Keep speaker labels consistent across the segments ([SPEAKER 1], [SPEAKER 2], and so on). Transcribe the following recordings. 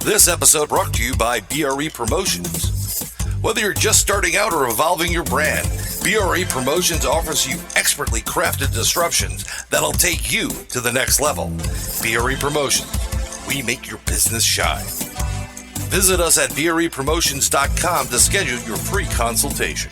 [SPEAKER 1] This episode brought to you by BRE Promotions. Whether you're just starting out or evolving your brand, BRE Promotions offers you expertly crafted disruptions that'll take you to the next level. BRE Promotions. We make your business shine. Visit us at brepromotions.com to schedule your free consultation.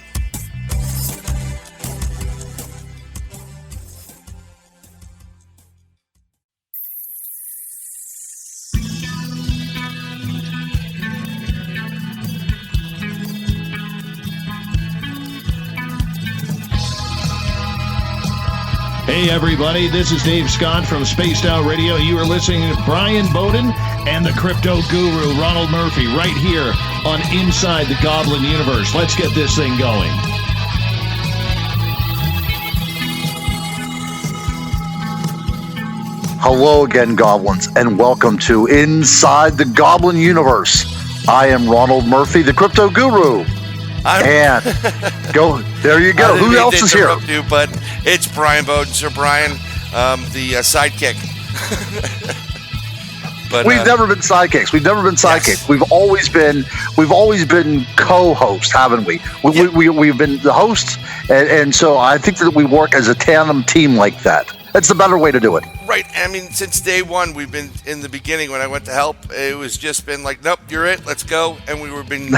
[SPEAKER 2] Hey everybody, this is Dave Scott from Spaced Out Radio. You are listening to Bryan, Bowden, and the crypto guru, Ronald Murphy, right here on Inside the Goblin Universe. Let's get this thing going.
[SPEAKER 3] Hello again, Goblins, and welcome to Inside the Goblin Universe. I am Ronald Murphy, the crypto guru. And go there you go. Who else is here?
[SPEAKER 4] You, but it's Bryan Bowden, Sir Bryan, the sidekick. But
[SPEAKER 3] we've never been sidekicks. We've never been sidekicks. Yes. We've always been co-hosts, haven't we? We've been the hosts, and so I think that we work as a tandem team like that. That's the better way to do it.
[SPEAKER 4] Right. I mean, since day one, we've been in the beginning when I went to help. It was just been like, nope, you're it. Let's go. And we were being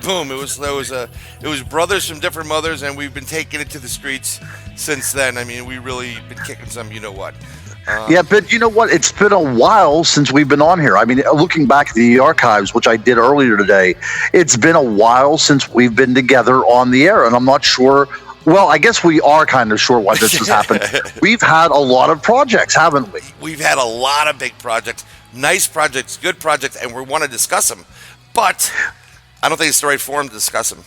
[SPEAKER 4] boom. It was brothers from different mothers, and we've been taking it to the streets since then. I mean, we really been kicking some, you know what.
[SPEAKER 3] Yeah, but you know what? It's been a while since we've been on here. I mean, looking back at the archives, which I did earlier today, it's been a while since we've been together on the air, and I'm not sure. Well, I guess we are kind of sure why this has happened. We've had a lot of projects, haven't we?
[SPEAKER 4] We've had a lot of big projects, nice projects, good projects, and we want to discuss them. But I don't think it's the right forum to discuss them.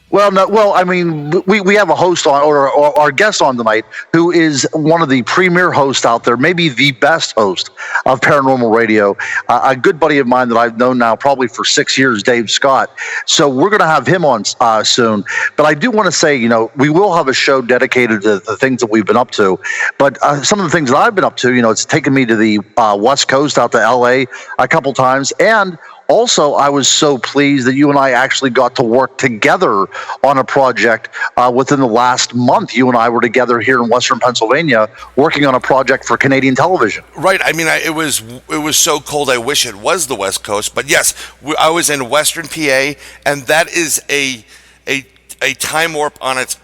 [SPEAKER 3] Well, no. Well, I mean, we have a host on, or our guest on tonight, who is one of the premier hosts out there, maybe the best host of Paranormal Radio. A good buddy of mine that I've known now probably for 6 years, Dave Scott. So we're going to have him on soon. But I do want to say, you know, we will have a show dedicated to the things that we've been up to. But some of the things that I've been up to, you know, it's taken me to the West Coast, out to LA a couple times, and also, I was so pleased that you and I actually got to work together on a project within the last month. You and I were together here in Western Pennsylvania working on a project for Canadian television.
[SPEAKER 4] Right. I mean, it was so cold. I wish it was the West Coast. But yes, I was in Western PA, and that is a time warp on its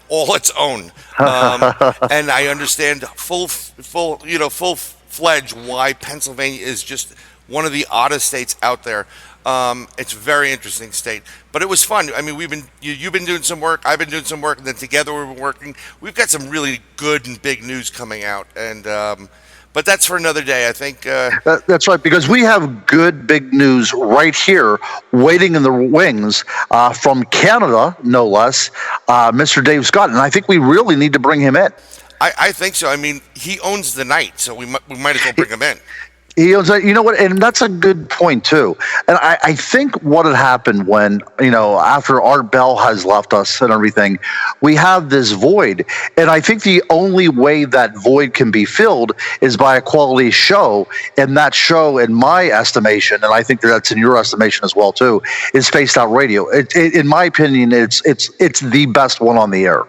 [SPEAKER 4] own. And I understand full-fledged why Pennsylvania is just one of the oddest states out there. It's a very interesting state, but it was fun. I mean, you've been doing some work, I've been doing some work, and then together we've been working. We've got some really good and big news coming out, and but that's for another day, I think.
[SPEAKER 3] That's right, because we have good big news right here, waiting in the wings from Canada, no less, Mr. Dave Scott, and I think we really need to bring him in.
[SPEAKER 4] I think so. I mean, he owns the night, so we might as well bring him in.
[SPEAKER 3] You know what, and that's a good point too. And I think what had happened when, you know, after Art Bell has left us and everything, we have this void. And I think the only way that void can be filled is by a quality show. And that show, in my estimation, and I think that's in your estimation as well too, is Spaced Out Radio. In my opinion, it's the best one on the air.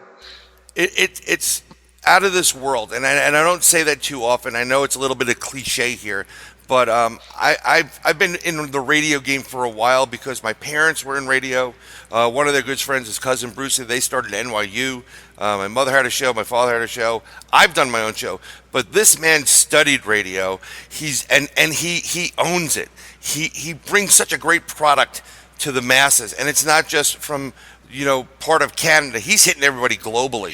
[SPEAKER 4] It's out of this world, and I don't say that too often. I know it's a little bit of cliche here, but I've been in the radio game for a while because my parents were in radio. One of their good friends, his cousin Brucey, they started NYU. My mother had a show, my father had a show. I've done my own show, but this man studied radio. He owns it. He brings such a great product to the masses, and it's not just from, you know, part of Canada. He's hitting everybody globally.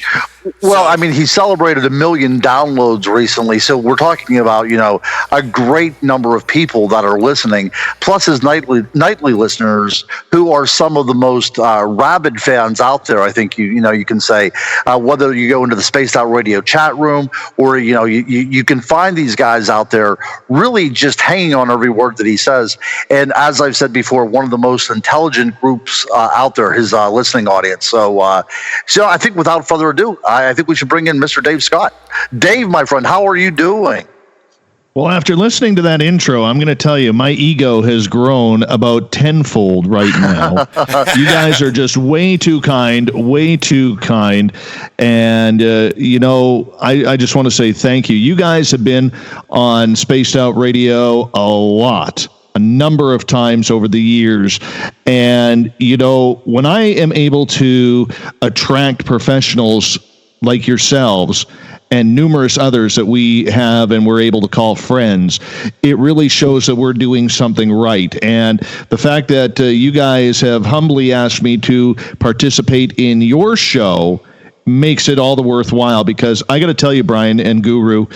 [SPEAKER 3] Well, I mean, he celebrated 1 million downloads recently, so we're talking about, you know, a great number of people that are listening, plus his nightly listeners, who are some of the most rabid fans out there. I think you can say, whether you go into the Spaced Out Radio chat room, or you can find these guys out there really just hanging on every word that he says. And as I've said before, one of the most intelligent groups out there, his listening audience. So I think without further ado, I think we should bring in Mr. Dave Scott. Dave, my friend, how are you doing?
[SPEAKER 2] Well, after listening to that intro, I'm going to tell you, my ego has grown about tenfold right now. You guys are just way too kind. And, I just want to say thank you. You guys have been on Spaced Out Radio a number of times over the years. And, when I am able to attract professionals like yourselves and numerous others that we have and we're able to call friends, it really shows that we're doing something right. And the fact that you guys have humbly asked me to participate in your show makes it all the worthwhile, because I got to tell you, Bryan and Guru,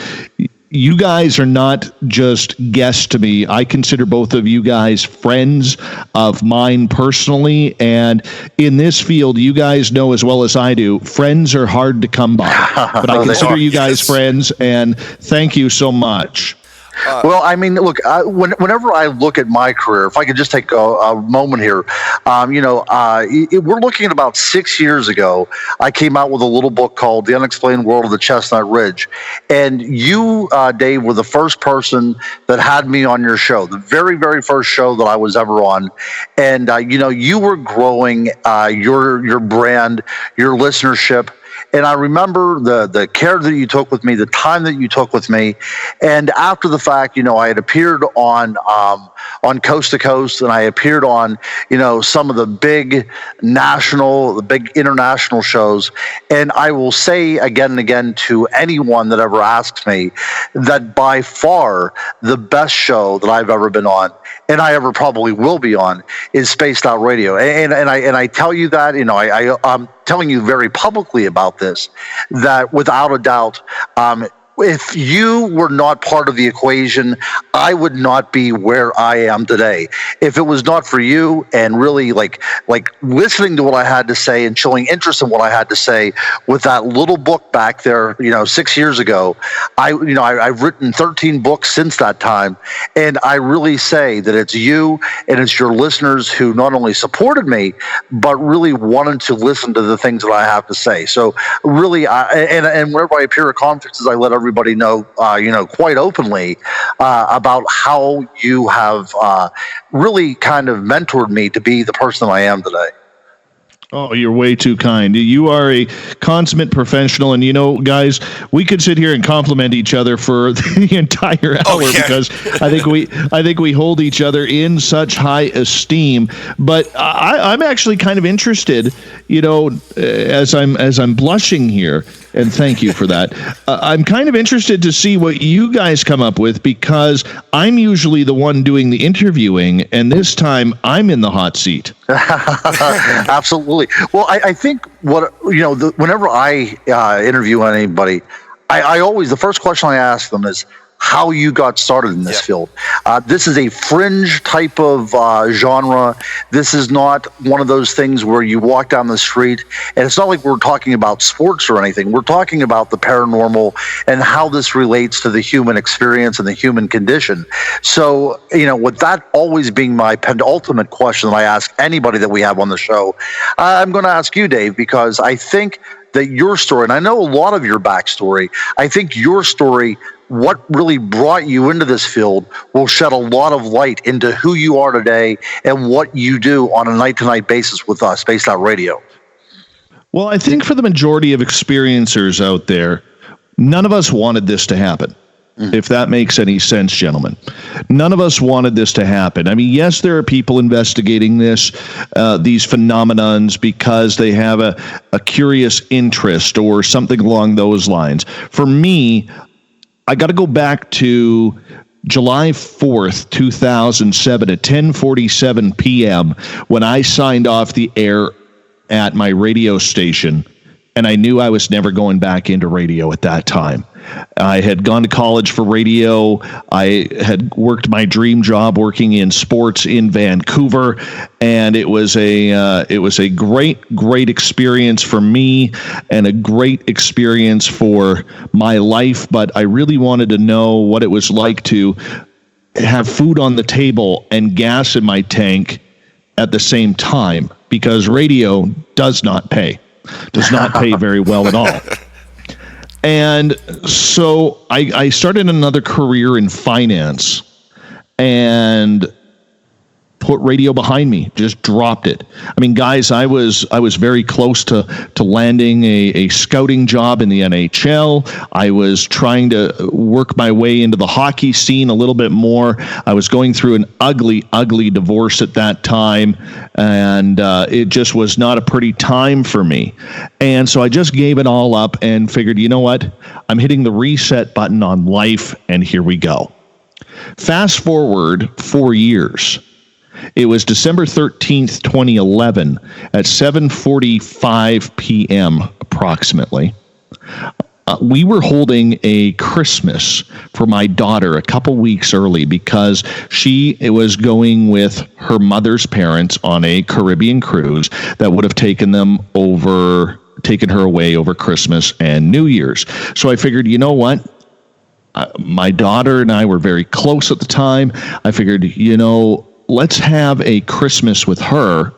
[SPEAKER 2] you guys are not just guests to me. I consider both of you guys friends of mine personally. And in this field, you guys know as well as I do, friends are hard to come by. But I consider you guys friends, and thank you so much.
[SPEAKER 3] Well, I mean, look, whenever I look at my career, if I could just take a moment here, we're looking at about 6 years ago, I came out with a little book called The Unexplained World of the Chestnut Ridge. And you, Dave, were the first person that had me on your show, the very, very first show that I was ever on. And, you were growing your brand, your listenership. And I remember the care that you took with me, the time that you took with me. And after the fact, I had appeared on Coast to Coast, and I appeared on, some of the big international shows. And I will say again and again to anyone that ever asks me that by far the best show that I've ever been on, and I ever probably will be on, is Spaced Out Radio. And I tell you that, I'm telling you very publicly about this, that without a doubt, if you were not part of the equation, I would not be where I am today. If it was not for you and really like listening to what I had to say and showing interest in what I had to say with that little book back there, 6 years ago, I've written 13 books since that time. And I really say that it's you and it's your listeners who not only supported me, but really wanted to listen to the things that I have to say. So really, and whenever I appear at conferences, I let everybody know, quite openly about how you have really kind of mentored me to be the person I am today.
[SPEAKER 2] Oh, you're way too kind. You are a consummate professional, and guys, we could sit here and compliment each other for the entire hour because I think we hold each other in such high esteem. But I'm actually kind of interested, as I'm blushing here, and thank you for that. I'm kind of interested to see what you guys come up with, because I'm usually the one doing the interviewing, and this time I'm in the hot seat.
[SPEAKER 3] Absolutely. Well, I think whenever I interview anybody, I always, the first question I ask them is how you got started in this field. This is a fringe type of genre. This is not one of those things where you walk down the street, and it's not like we're talking about sports or anything. We're talking about the paranormal and how this relates to the human experience and the human condition. So, with that always being my penultimate question that I ask anybody that we have on the show, I'm going to ask you, Dave, because I think that your story, and I know a lot of your backstory, I think your story, what really brought you into this field, will shed a lot of light into who you are today and what you do on a night-to-night basis with us, Spaced Out Radio.
[SPEAKER 2] Well, I think for the majority of experiencers out there, none of us wanted this to happen. If that makes any sense, gentlemen. None of us wanted this to happen. I mean, yes, there are people investigating these phenomenons because they have a curious interest or something along those lines. For me, I got to go back to July 4th, 2007 at 10:47 p.m. when I signed off the air at my radio station, and I knew I was never going back into radio at that time. I had gone to college for radio. I had worked my dream job working in sports in Vancouver, and it was a great experience for me and a great experience for my life. But I really wanted to know what it was like to have food on the table and gas in my tank at the same time, because radio does not pay very well at all. And so I started another career in finance and put radio behind me, just dropped it. I mean, guys, I was very close to landing a scouting job in the NHL. I was trying to work my way into the hockey scene a little bit more. I was going through an ugly divorce at that time, and it just was not a pretty time for me. And so I just gave it all up and figured, you know what? I'm hitting the reset button on life, and here we go. Fast forward 4 years. It was December 13th, 2011 at 7:45 p.m. approximately. We were holding a Christmas for my daughter a couple weeks early because she was going with her mother's parents on a Caribbean cruise that would have taken her away over Christmas and New Year's. So I figured, you know what? My daughter and I were very close at the time. I figured, let's have a Christmas with her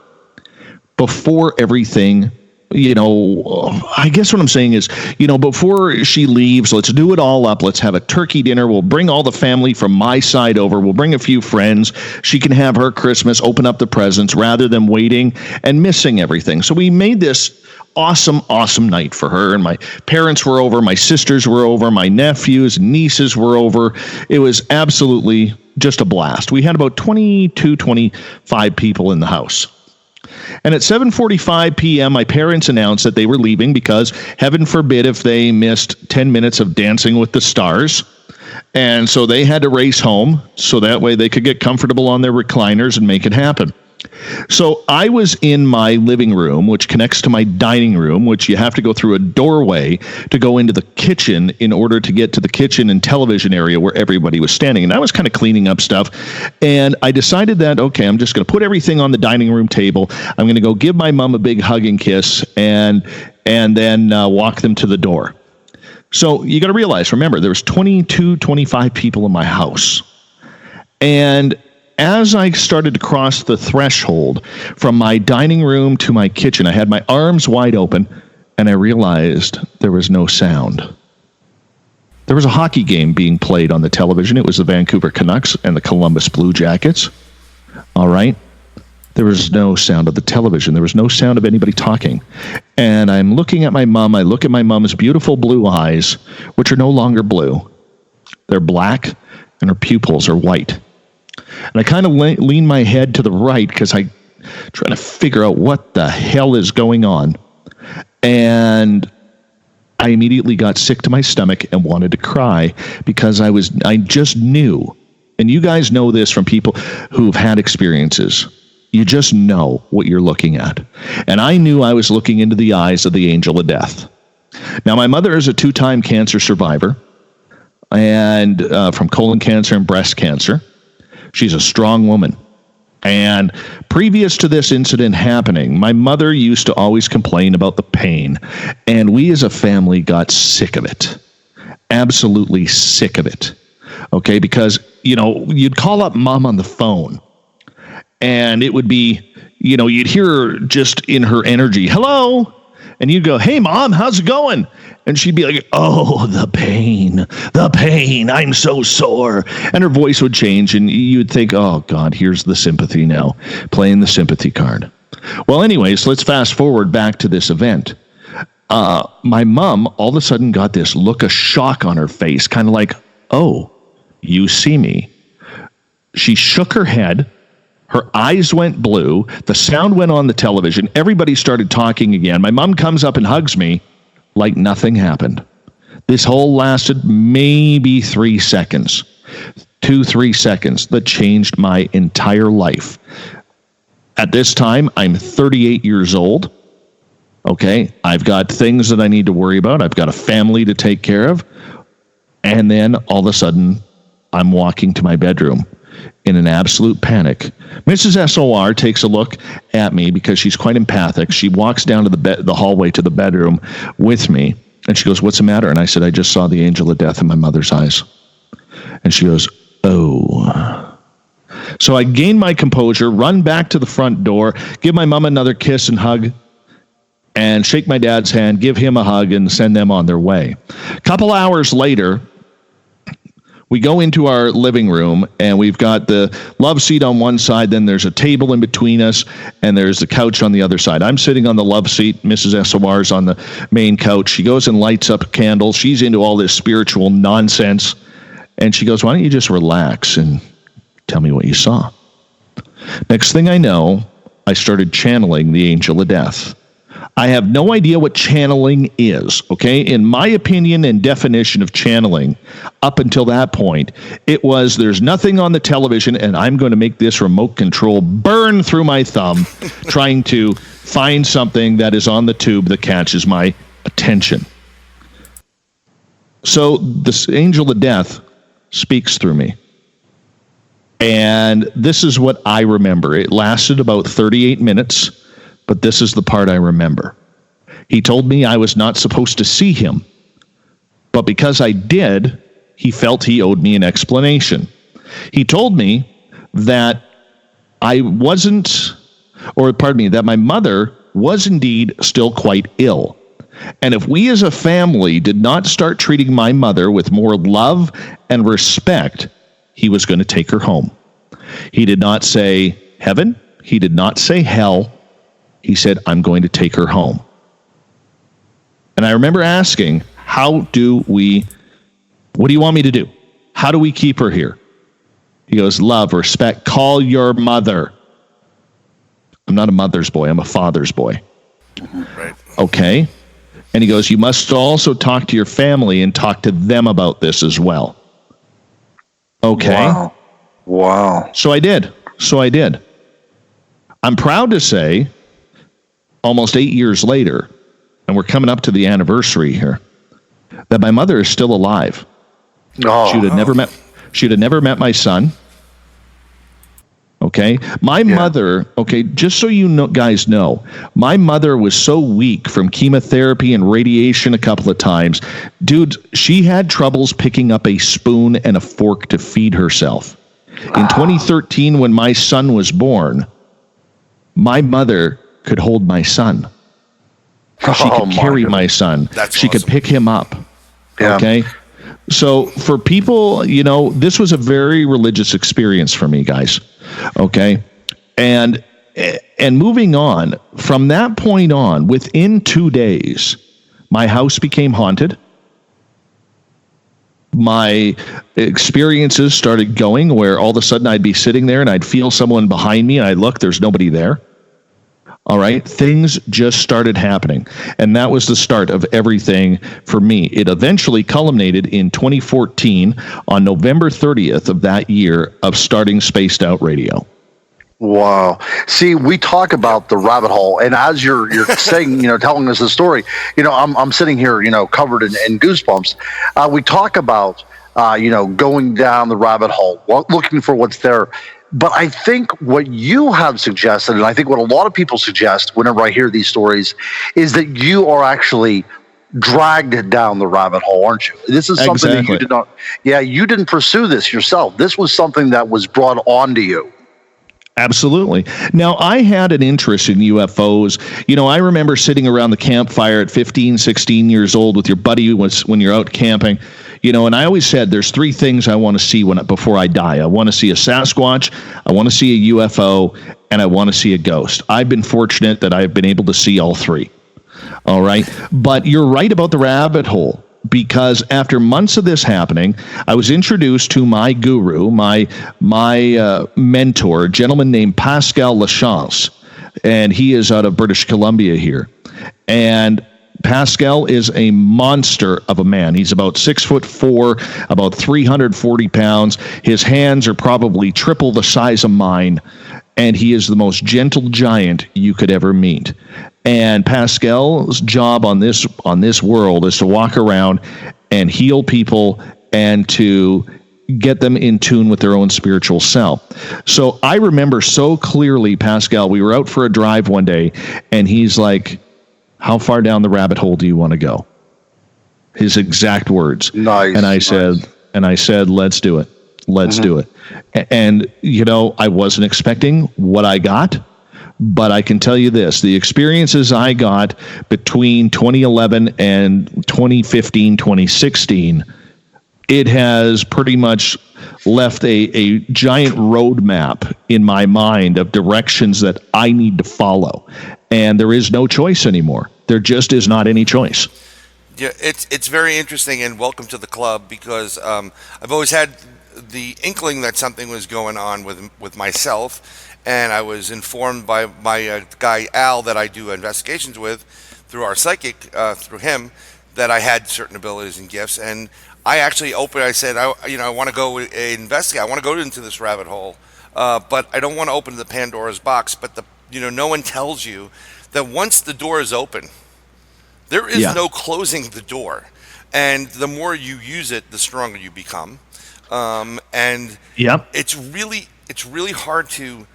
[SPEAKER 2] before everything, I guess what I'm saying is, before she leaves, let's do it all up. Let's have a turkey dinner. We'll bring all the family from my side over. We'll bring a few friends. She can have her Christmas, open up the presents rather than waiting and missing everything. So we made this awesome night for her. And my parents were over. My sisters were over. My nephews, nieces were over. It was absolutely just a blast. We had about 25 people in the house. And at 7:45 p.m., my parents announced that they were leaving because heaven forbid if they missed 10 minutes of Dancing with the Stars. And so they had to race home so that way they could get comfortable on their recliners and make it happen. So I was in my living room, which connects to my dining room, which you have to go through a doorway to go into the kitchen in order to get to the kitchen and television area where everybody was standing. And I was kind of cleaning up stuff. And I decided that, okay, I'm just going to put everything on the dining room table. I'm going to go give my mom a big hug and kiss and then walk them to the door. So you got to realize, remember, there was 25 people in my house. And as I started to cross the threshold from my dining room to my kitchen, I had my arms wide open, and I realized there was no sound. There was a hockey game being played on the television. It was the Vancouver Canucks and the Columbus Blue Jackets. All right. There was no sound of the television. There was no sound of anybody talking. And I'm looking at my mom. I look at my mom's beautiful blue eyes, which are no longer blue. They're black, and her pupils are white. And I kind of lean my head to the right because I'm trying to figure out what the hell is going on. And I immediately got sick to my stomach and wanted to cry because I just knew, and you guys know this from people who've had experiences, you just know what you're looking at. And I knew I was looking into the eyes of the angel of death. Now, my mother is a 2-time cancer survivor and from colon cancer and breast cancer. She's a strong woman. And previous to this incident happening, my mother used to always complain about the pain. And we as a family got sick of it. Absolutely sick of it. Okay, because, you'd call up mom on the phone. And it would be, you'd hear her just in her energy, hello. And you'd go, hey, mom, how's it going? And she'd be like, oh, the pain, I'm so sore. And her voice would change, and you'd think, oh, God, here's the sympathy now, playing the sympathy card. Well, anyways, let's fast forward back to this event. My mom all of a sudden got this look of shock on her face, kind of like, oh, you see me. She shook her head. Her eyes went blue. The sound went on the television. Everybody started talking again. My mom comes up and hugs me like nothing happened. This whole lasted maybe 3 seconds. 2-3 seconds that changed my entire life. At this time, I'm 38 years old. Okay, I've got things that I need to worry about. I've got a family to take care of. And then all of a sudden, I'm walking to my bedroom in an absolute panic. Mrs. SOR takes a look at me because she's quite empathic. She walks down to the hallway to the bedroom with me, and she goes, what's the matter? And I said, I just saw the angel of death in my mother's eyes. And she goes, oh. So I gain my composure, run back to the front door, give my mom another kiss and hug, and shake my dad's hand, give him a hug, and send them on their way. A couple hours later, we go into our living room, and we've got the love seat on one side, then there's a table in between us, and there's the couch on the other side. I'm sitting on the love seat. Mrs. SOR's on the main couch. She goes and lights up a candle. She's into all this spiritual nonsense, and she goes, why don't you just relax and tell me what you saw? Next thing I know, I started channeling the angel of death. I have no idea what channeling is, okay? In my opinion and definition of channeling, up until that point, it was there's nothing on the television, and I'm going to make this remote control burn through my thumb trying to find something that is on the tube that catches my attention. So this angel of death speaks through me. And this is what I remember. It lasted about 38 minutes. But this is the part I remember. He told me I was not supposed to see him. But because I did, he felt he owed me an explanation. He told me that that my mother was indeed still quite ill. And if we as a family did not start treating my mother with more love and respect, he was going to take her home. He did not say heaven. He did not say hell. He said, I'm going to take her home. And I remember asking, what do you want me to do? How do we keep her here? He goes, love, respect, call your mother. I'm not a mother's boy, I'm a father's boy.
[SPEAKER 4] Right.
[SPEAKER 2] Okay. And he goes, you must also talk to your family and talk to them about this as well. Okay.
[SPEAKER 3] Wow.
[SPEAKER 2] So I did. I'm proud to say, almost 8 years later, and we're coming up to the anniversary here, that my mother is still alive.
[SPEAKER 3] Oh.
[SPEAKER 2] She'd have never met my son. Okay. My mother, okay, just so you know, guys know, my mother was so weak from chemotherapy and radiation a couple of times. Dude, she had troubles picking up a spoon and a fork to feed herself. Wow. In 2013, when my son was born, my mother could hold my son. She could carry my son. She could pick him up. Yeah. Okay. So for people, this was a very religious experience for me, guys. Okay. And moving on from that point on, within 2 days, my house became haunted. My experiences started going where all of a sudden I'd be sitting there and I'd feel someone behind me and I'd look, there's nobody there. All right. Things just started happening. And that was the start of everything for me. It eventually culminated in 2014 on November 30th of that year of starting Spaced Out Radio.
[SPEAKER 3] Wow. See, we talk about the rabbit hole, and as you're saying, telling us the story, I'm sitting here, covered in goosebumps. We talk about, going down the rabbit hole, looking for what's there. But I think what you have suggested, and I think what a lot of people suggest whenever I hear these stories, is that you are actually dragged down the rabbit hole, aren't you? This is something that you did not. Yeah, you didn't pursue this yourself. This was something that was brought onto you.
[SPEAKER 2] Absolutely. Now, I had an interest in UFOs. I remember sitting around the campfire at 15, 16 years old with your buddy when you're out camping. And I always said there's three things I want to see before I die. I want to see a Sasquatch, I want to see a UFO, and I want to see a ghost. I've been fortunate that I've been able to see all three. All right. But you're right about the rabbit hole, because after months of this happening, I was introduced to my guru, my mentor, a gentleman named Pascal Lachance, and he is out of British Columbia here. And Pascal is a monster of a man. He's about 6'4", about 340 pounds. His hands are probably triple the size of mine, and he is the most gentle giant you could ever meet. And Pascal's job on this world is to walk around and heal people and to get them in tune with their own spiritual self. So I remember so clearly, Pascal, we were out for a drive one day, and he's like, how far down the rabbit hole do you want to go? His exact words.
[SPEAKER 3] Nice.
[SPEAKER 2] And I said, let's do it. Let's do it. And, I wasn't expecting what I got, But I can tell you this, the experiences I got between 2011 and 2015, 2016, it has pretty much left a giant roadmap in my mind of directions that I need to follow. And there is no choice anymore. There just is not any choice.
[SPEAKER 4] Yeah, it's very interesting, and welcome to the club, because I've always had the inkling that something was going on with myself, and I was informed by my guy Al that I do investigations with through our psychic, through him, that I had certain abilities and gifts, and I actually I said, I want to go investigate. I want to go into this rabbit hole, but I don't want to open the Pandora's box. But no one tells you that once the door is open, there is no closing the door, and the more you use it, the stronger you become. And it's really hard to,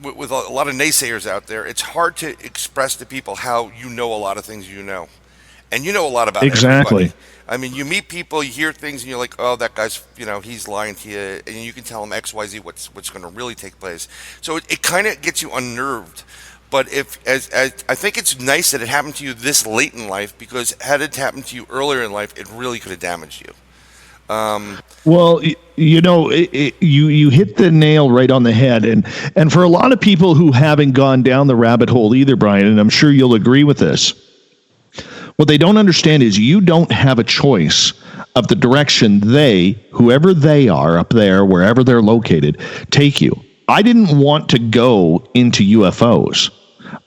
[SPEAKER 4] with a lot of naysayers out there, it's hard to express to people how you know a lot of things and you know a lot about everybody. I mean, you meet people, you hear things, and you're like, oh, that guy's, he's lying to you, and you can tell him X, Y, Z, what's going to really take place. So it kind of gets you unnerved. But as I think it's nice that it happened to you this late in life, because had it happened to you earlier in life, it really could have damaged you.
[SPEAKER 2] Well, you hit the nail right on the head, and for a lot of people who haven't gone down the rabbit hole either, Bryan, and I'm sure you'll agree with this, what they don't understand is you don't have a choice of the direction whoever they are up there, wherever they're located, take you. I didn't want to go into UFOs.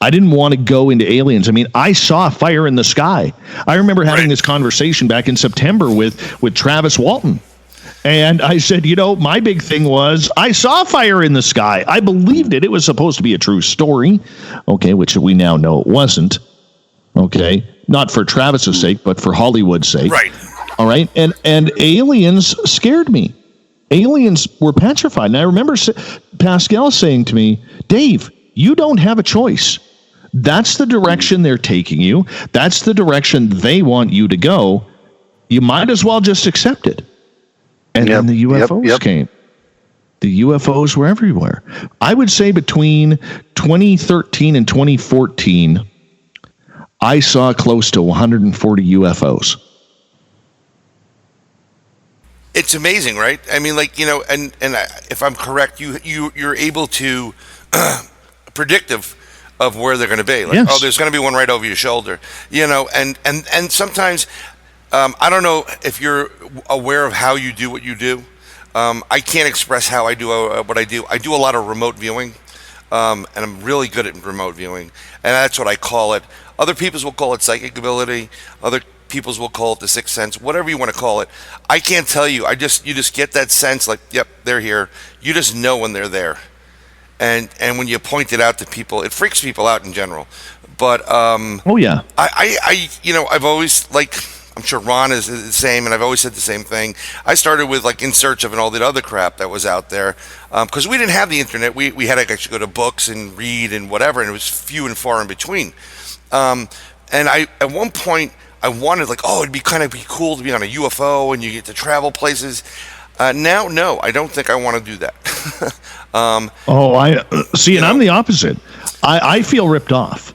[SPEAKER 2] I didn't want to go into aliens. I mean, I saw fire in the sky. I remember having this conversation back in September with Travis Walton. And I said, my big thing was I saw fire in the sky. I believed it. It was supposed to be a true story. Okay, which we now know it wasn't. Okay, not for Travis's sake, but for Hollywood's sake.
[SPEAKER 4] Right.
[SPEAKER 2] All right. And aliens scared me. Aliens were petrified. And I remember Pascal saying to me, Dave, you don't have a choice. That's the direction they're taking you. That's the direction they want you to go. You might as well just accept it. And then the UFOs came. The UFOs were everywhere. I would say between 2013 and 2014, I saw close to 140 UFOs.
[SPEAKER 4] It's amazing, right? I mean, and if I'm correct, you're able to predictive of where they're going to be. Oh, there's going to be one right over your shoulder, and sometimes I don't know if you're aware of how you do what you do. I can't express how I do what I do. I do a lot of remote viewing, and I'm really good at remote viewing, and that's what I call it. Other people will call it psychic ability. Other peoples will call it the sixth sense, whatever you want to call it. I can't tell you. You just get that sense, like, yep, they're here. You just know when they're there. And when you point it out to people, it freaks people out in general. But I've always, I'm sure Ron is the same, and I've always said the same thing. I started with In Search of and all that other crap that was out there, because we didn't have the internet. We had to actually go to books and read and whatever, and it was few and far in between. And at one point I wanted it'd be cool to be on a UFO and you get to travel places. Now, no, I don't think I want to do that.
[SPEAKER 2] I see, and I'm the opposite. I feel ripped off.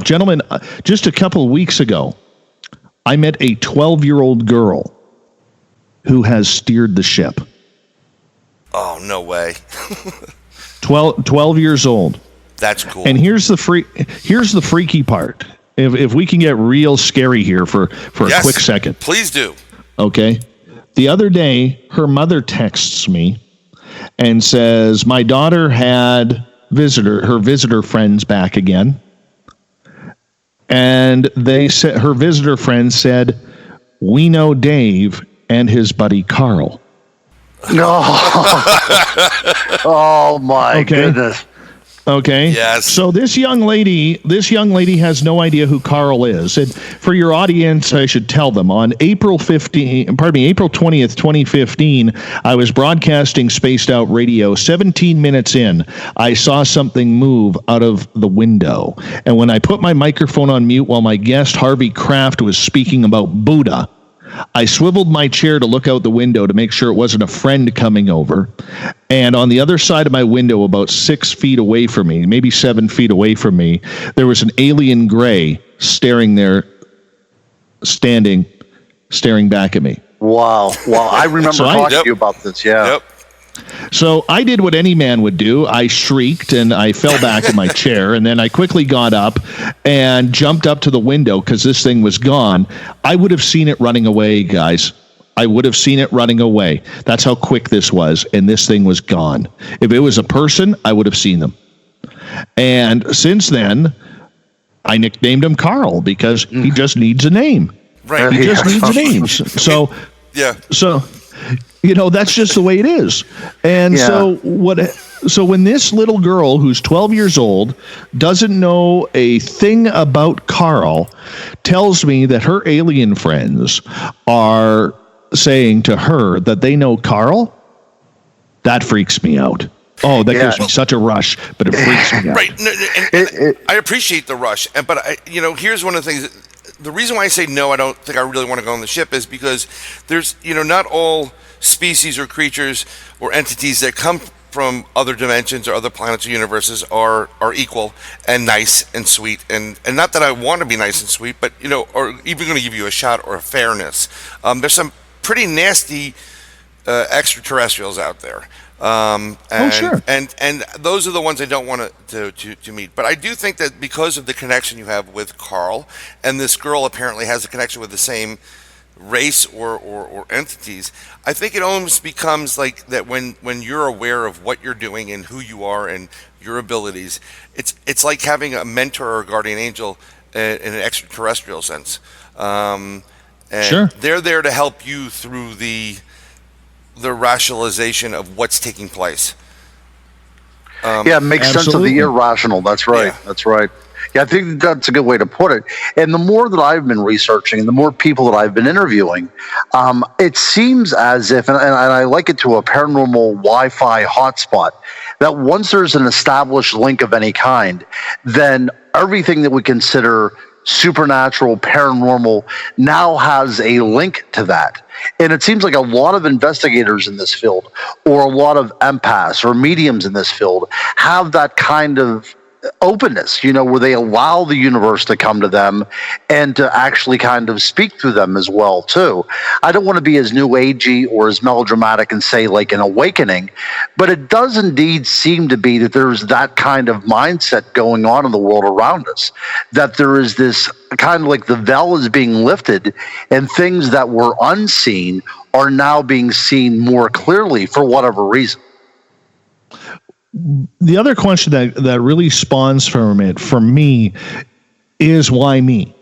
[SPEAKER 2] Gentlemen, just a couple of weeks ago, I met a 12-year-old girl who has steered the ship.
[SPEAKER 4] Oh, no way.
[SPEAKER 2] 12 years old.
[SPEAKER 4] That's cool.
[SPEAKER 2] And here's the freaky part. If we can get real scary here for a quick second.
[SPEAKER 4] Please do.
[SPEAKER 2] Okay. The other day, her mother texts me and says, my daughter had her visitor friends back again. And her visitor friends said, we know Dave and his buddy Carl.
[SPEAKER 3] No. Oh my goodness.
[SPEAKER 2] Okay.
[SPEAKER 3] Yes.
[SPEAKER 2] So this young lady has no idea who Carl is. And for your audience, I should tell them on April 20th, 2015, I was broadcasting Spaced Out Radio. 17 minutes in, I saw something move out of the window. And when I put my microphone on mute while my guest Harvey Kraft was speaking about Buddha, I swiveled my chair to look out the window to make sure it wasn't a friend coming over. And on the other side of my window, about 6 feet away from me, maybe 7 feet away from me, there was an alien gray staring back at me.
[SPEAKER 3] Wow. I remember talking to you about this. Yeah.
[SPEAKER 4] Yep.
[SPEAKER 2] So I did what any man would do. I shrieked and I fell back in my chair, and then I quickly got up and jumped up to the window because this thing was gone. I would have seen it running away, guys. I would have seen it running away. That's how quick this was, and this thing was gone. If it was a person, I would have seen them. And since then, I nicknamed him Carl because he just needs a name.
[SPEAKER 4] Right.
[SPEAKER 2] He just needs a name. So,
[SPEAKER 4] Yeah.
[SPEAKER 2] So, that's just the way it is. And so when this little girl who's 12 years old doesn't know a thing about Carl, tells me that her alien friends are saying to her that they know Carl, that freaks me out. Oh, that gives me such a rush, but it freaks me out.
[SPEAKER 4] Right. No, and I appreciate the rush, but here's one of the things. The reason why I say no, I don't think I really want to go on the ship is because there's, not all species or creatures or entities that come from other dimensions or other planets or universes are equal and nice and sweet. And not that I want to be nice and sweet, but, or even going to give you a shot or a fairness. There's some pretty nasty extraterrestrials out there.
[SPEAKER 2] Sure.
[SPEAKER 4] And those are the ones I don't want to meet. But I do think that because of the connection you have with Carl, and this girl apparently has a connection with the same race or entities, I think it almost becomes like that when you're aware of what you're doing and who you are and your abilities, it's like having a mentor or a guardian angel in an extraterrestrial sense. And
[SPEAKER 2] Sure.
[SPEAKER 4] they're there to help you through the rationalization of what's taking place.
[SPEAKER 3] It makes sense of the irrational. That's right.
[SPEAKER 4] Yeah.
[SPEAKER 3] That's right. Yeah, I think that's a good way to put it. And the more that I've been researching and the more people that I've been interviewing, it seems as if, and I like it to a paranormal Wi-Fi hotspot, that once there's an established link of any kind, then everything that we consider supernatural, paranormal, now has a link to that. And it seems like a lot of investigators in this field, or a lot of empaths or mediums in this field, have that kind of openness, where they allow the universe to come to them and to actually kind of speak through them as well, too. I don't want to be as new agey or as melodramatic and say like an awakening, but it does indeed seem to be that there's that kind of mindset going on in the world around us, that there is this kind of like the veil is being lifted and things that were unseen are now being seen more clearly for whatever reason.
[SPEAKER 2] The other question that really spawns from it for me is why me?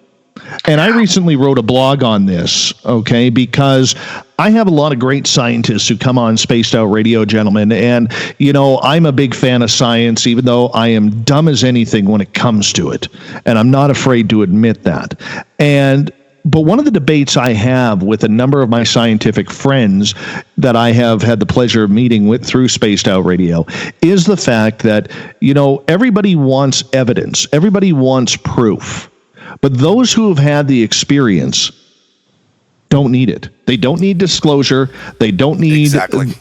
[SPEAKER 2] And I recently wrote a blog on this, okay, because I have a lot of great scientists who come on Spaced Out Radio, gentlemen, and, I'm a big fan of science, even though I am dumb as anything when it comes to it, and I'm not afraid to admit that. But one of the debates I have with a number of my scientific friends that I have had the pleasure of meeting with through Spaced Out Radio is the fact that, everybody wants evidence. Everybody wants proof. But those who have had the experience don't need it. They don't need disclosure. They don't need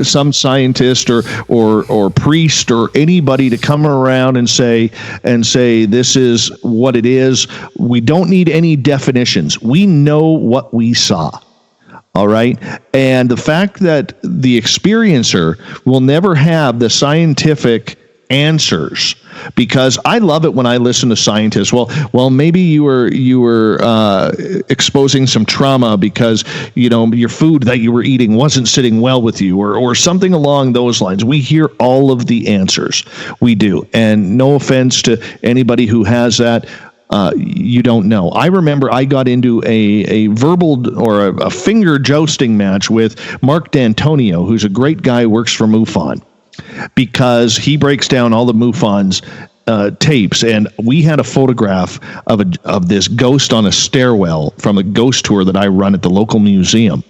[SPEAKER 2] some scientist or priest or anybody to come around and say this is what it is. We don't need any definitions. We know what we saw. All right. And the fact that the experiencer will never have the scientific answers, because I love it when I listen to scientists. Well, maybe you were exposing some trauma because your food that you were eating wasn't sitting well with you, or something along those lines. We hear all of the answers. We do, and no offense to anybody who has that. You don't know. I remember I got into a verbal or a finger jousting match with Mark D'Antonio, who's a great guy, works for MUFON, because he breaks down all the MUFON's tapes, and we had a photograph of this ghost on a stairwell from a ghost tour that I run at the local museum.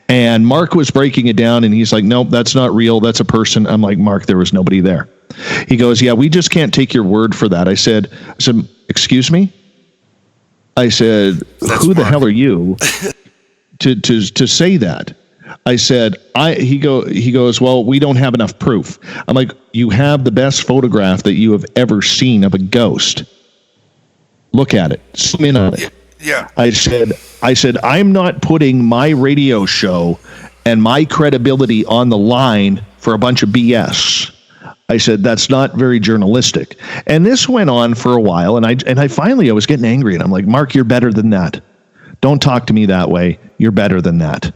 [SPEAKER 2] And Mark was breaking it down, and he's like, "Nope, that's not real. That's a person." I'm like, "Mark, there was nobody there." He goes, "Yeah, we just can't take your word for that." I said, "Excuse me?" I said, "Who the hell are you to say that. I said, he goes, well, we don't have enough proof. I'm like, you have the best photograph that you have ever seen of a ghost. Look at it. Zoom in on it.
[SPEAKER 4] Yeah.
[SPEAKER 2] I said, I'm not putting my radio show and my credibility on the line for a bunch of BS. I said, that's not very journalistic. And this went on for a while, and I finally was getting angry, and I'm like, Mark, you're better than that. Don't talk to me that way. You're better than that.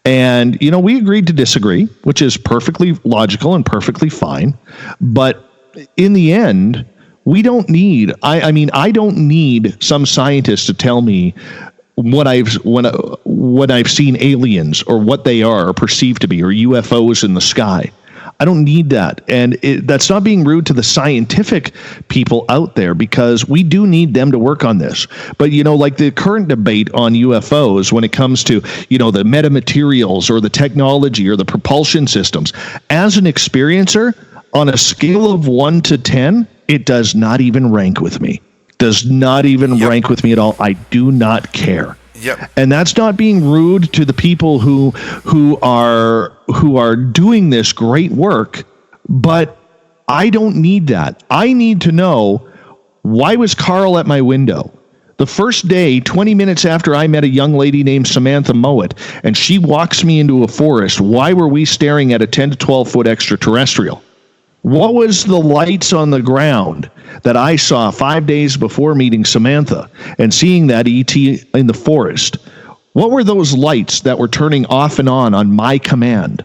[SPEAKER 2] And, we agreed to disagree, which is perfectly logical and perfectly fine. But in the end, we don't need, I don't need some scientist to tell me what I've seen aliens or what they are or perceived to be, or UFOs in the sky. I don't need that. And that's not being rude to the scientific people out there, because we do need them to work on this. But, like the current debate on UFOs, when it comes to, the metamaterials or the technology or the propulsion systems, as an experiencer, on a scale of 1 to 10, it does not even rank with me. Does not even rank with me at all. I do not care.
[SPEAKER 4] Yep.
[SPEAKER 2] And that's not being rude to the people who are doing this great work, but I don't need that. I need to know, why was Carl at my window? The first day, 20 minutes after I met a young lady named Samantha Mowat, and she walks me into a forest, why were we staring at a 10 to 12 foot extraterrestrial? What was the lights on the ground that I saw 5 days before meeting Samantha and seeing that ET in the forest? What were those lights that were turning off and on my command?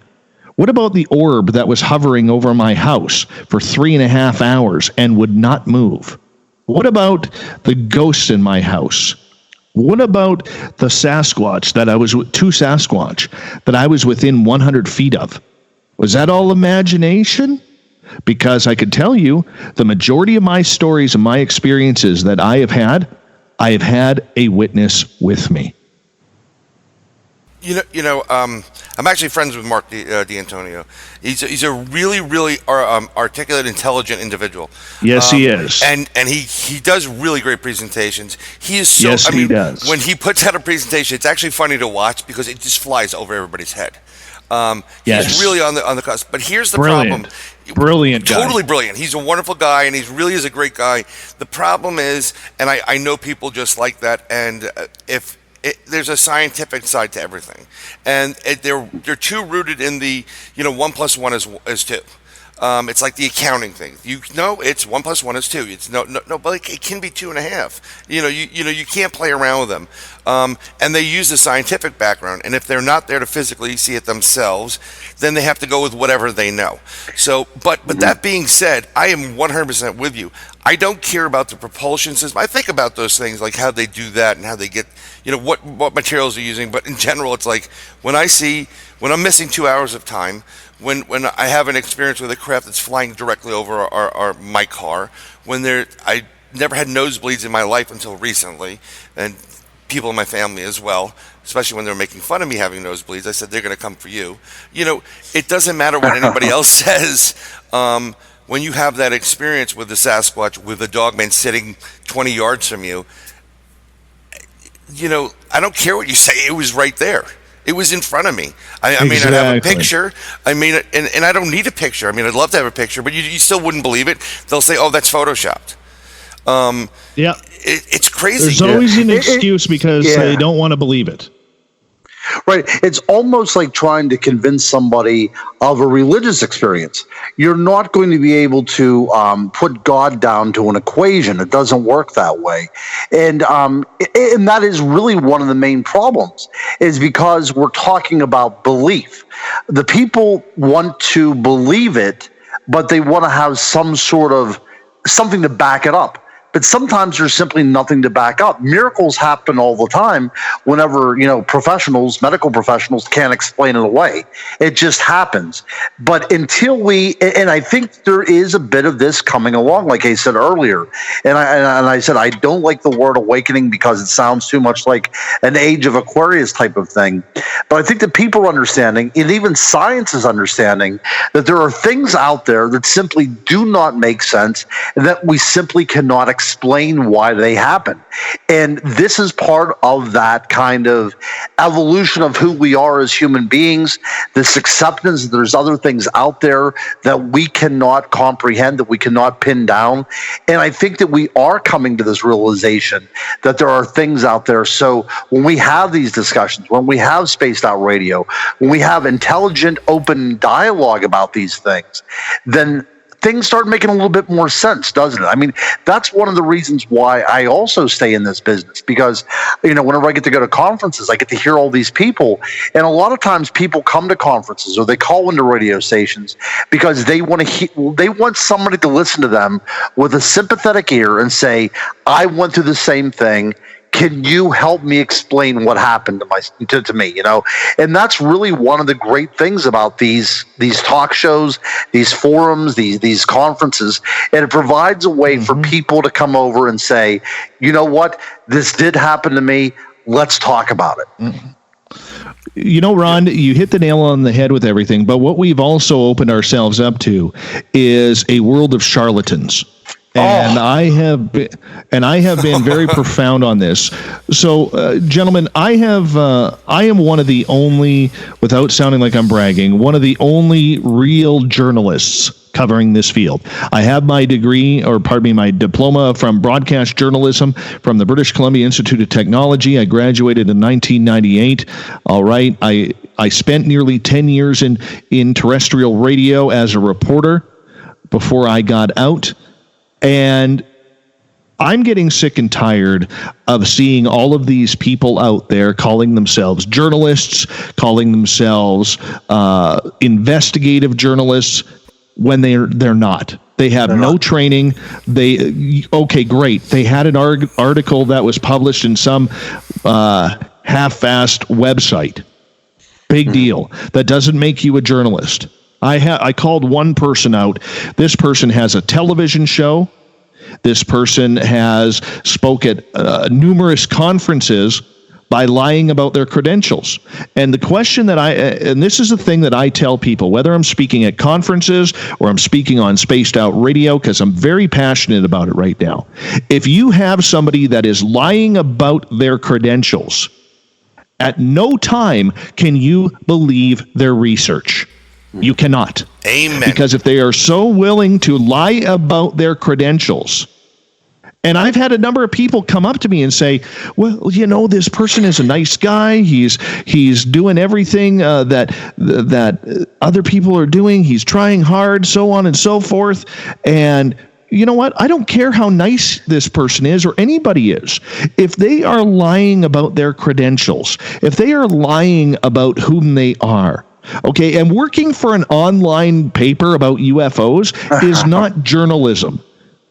[SPEAKER 2] What about the orb that was hovering over my house for 3.5 hours and would not move? What about the ghosts in my house? What about the Sasquatch two Sasquatch that I was within 100 feet of? Was that all imagination? Because I could tell you, the majority of my stories and my experiences that I have had a witness with me.
[SPEAKER 4] I'm actually friends with Mark D'Antonio. He's a really, really articulate, intelligent individual.
[SPEAKER 2] Yes, he is.
[SPEAKER 4] And he does really great presentations. He is so.
[SPEAKER 2] Yes, he does.
[SPEAKER 4] When he puts out a presentation, it's actually funny to watch because it just flies over everybody's head. He's really on the cusp. But here's the problem.
[SPEAKER 2] Brilliant guy.
[SPEAKER 4] Totally brilliant. He's a wonderful guy, and he really is a great guy. The problem is, and I know people just like that, and there's a scientific side to everything, and they're too rooted in the 1 + 1 is 2. It's like the accounting thing. It's 1 + 1 is 2. It's no, but it can be 2.5. You can't play around with them. And they use the scientific background. And if they're not there to physically see it themselves, then they have to go with whatever they know. So, but that being said, I am 100% with you. I don't care about the propulsion system. I think about those things, like how they do that and how they get, what materials they're using. But in general, it's like when I'm missing 2 hours of time, when I have an experience with a craft that's flying directly over my car, I never had nosebleeds in my life until recently, and people in my family as well, especially when they're making fun of me having nosebleeds. I said, they're going to come for you. It doesn't matter what anybody else says. When you have that experience with the Sasquatch, with the Dogman sitting 20 yards from you, I don't care what you say. It was right there. It was in front of me. I mean, I'd have a picture. I mean, and I don't need a picture. I mean, I'd love to have a picture, but you still wouldn't believe it. They'll say, "Oh, that's photoshopped."
[SPEAKER 2] Yeah,
[SPEAKER 4] it's crazy.
[SPEAKER 2] There's always an excuse because they don't want to believe it.
[SPEAKER 3] Right. It's almost like trying to convince somebody of a religious experience. You're not going to be able to put God down to an equation. It doesn't work that way. And that is really one of the main problems, is because we're talking about belief. The people want to believe it, but they want to have some sort of something to back it up. But sometimes there's simply nothing to back up. Miracles happen all the time whenever, medical professionals can't explain it away. It just happens. But until and I think there is a bit of this coming along, like I said earlier. And I said, I don't like the word awakening because it sounds too much like an age of Aquarius type of thing. But I think that people are understanding, and even science is understanding, that there are things out there that simply do not make sense and that we simply cannot explain. explain why they happen. And this is part of that kind of evolution of who we are as human beings, this acceptance that there's other things out there that we cannot comprehend, that we cannot pin down. And I think that we are coming to this realization that there are things out there. So when we have these discussions, when we have spaced out radio, when we have intelligent, open dialogue about these things, then things start making a little bit more sense, doesn't it? I mean, that's one of the reasons why I also stay in this business, because, whenever I get to go to conferences, I get to hear all these people. And a lot of times people come to conferences or they call into radio stations because they want they want somebody to listen to them with a sympathetic ear and say, I went through the same thing. Can you help me explain what happened to me? And that's really one of the great things about these talk shows, these forums, these conferences, and it provides a way for people to come over and say, you know what, this did happen to me. Let's talk about it.
[SPEAKER 2] Ron, you hit the nail on the head with everything, but what we've also opened ourselves up to is a world of charlatans. And I have been very profound on this. So, gentlemen, I am one of the only, without sounding like I'm bragging, one of the only real journalists covering this field. I have my my diploma from broadcast journalism from the British Columbia Institute of Technology. I graduated in 1998. All right. I spent nearly 10 years in terrestrial radio as a reporter before I got out. And I'm getting sick and tired of seeing all of these people out there calling themselves journalists, calling themselves investigative journalists, when they're not. They have no training. Okay, great. They had an article that was published in some half-assed website. Big deal. That doesn't make you a journalist. I called one person out. This person has a television show. This person has spoke at numerous conferences by lying about their credentials. And the question that and this is the thing that I tell people, whether I'm speaking at conferences or I'm speaking on Spaced Out Radio, because I'm very passionate about it right now. If you have somebody that is lying about their credentials, at no time can you believe their research. You cannot.
[SPEAKER 4] Amen.
[SPEAKER 2] Because if they are so willing to lie about their credentials, and I've had a number of people come up to me and say, well, this person is a nice guy. He's doing everything that other people are doing. He's trying hard, so on and so forth. And you know what? I don't care how nice this person is or anybody is. If they are lying about their credentials, if they are lying about whom they are, okay, and working for an online paper about UFOs is not journalism.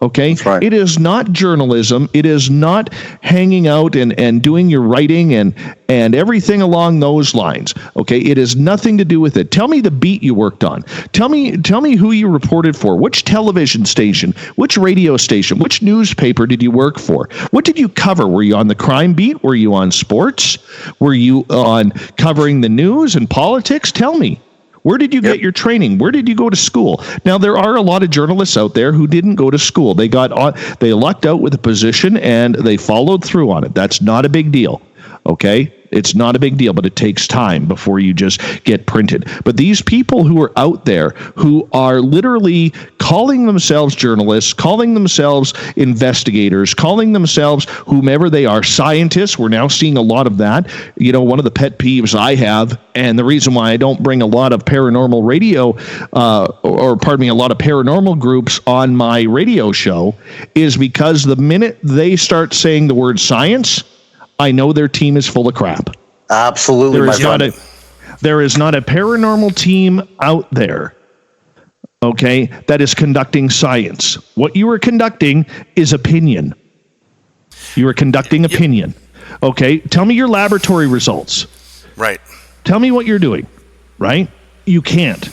[SPEAKER 2] Okay,
[SPEAKER 3] right.
[SPEAKER 2] It is not journalism. It is not hanging out and doing your writing and everything along those lines. Okay, it has nothing to do with it. Tell me the beat you worked on. Tell me who you reported for. Which television station? Which radio station? Which newspaper did you work for? What did you cover? Were you on the crime beat? Were you on sports? Were you on covering the news and politics? Tell me. Where did you get your training? Where did you go to school? Now, there are a lot of journalists out there who didn't go to school. They lucked out with a position and they followed through on it. That's not a big deal. Okay? It's not a big deal, but it takes time before you just get printed. But these people who are out there who are literally calling themselves journalists, calling themselves investigators, calling themselves whomever they are, scientists, we're now seeing a lot of that. One of the pet peeves I have, and the reason why I don't bring a lot of paranormal radio, a lot of paranormal groups on my radio show, is because the minute they start saying the word science, I know their team is full of crap.
[SPEAKER 3] Absolutely,
[SPEAKER 2] there is not a paranormal team out there, okay, that is conducting science. What you are conducting is opinion. You are conducting opinion. Okay, tell me your laboratory results.
[SPEAKER 4] Right.
[SPEAKER 2] Tell me what you're doing, right? You can't.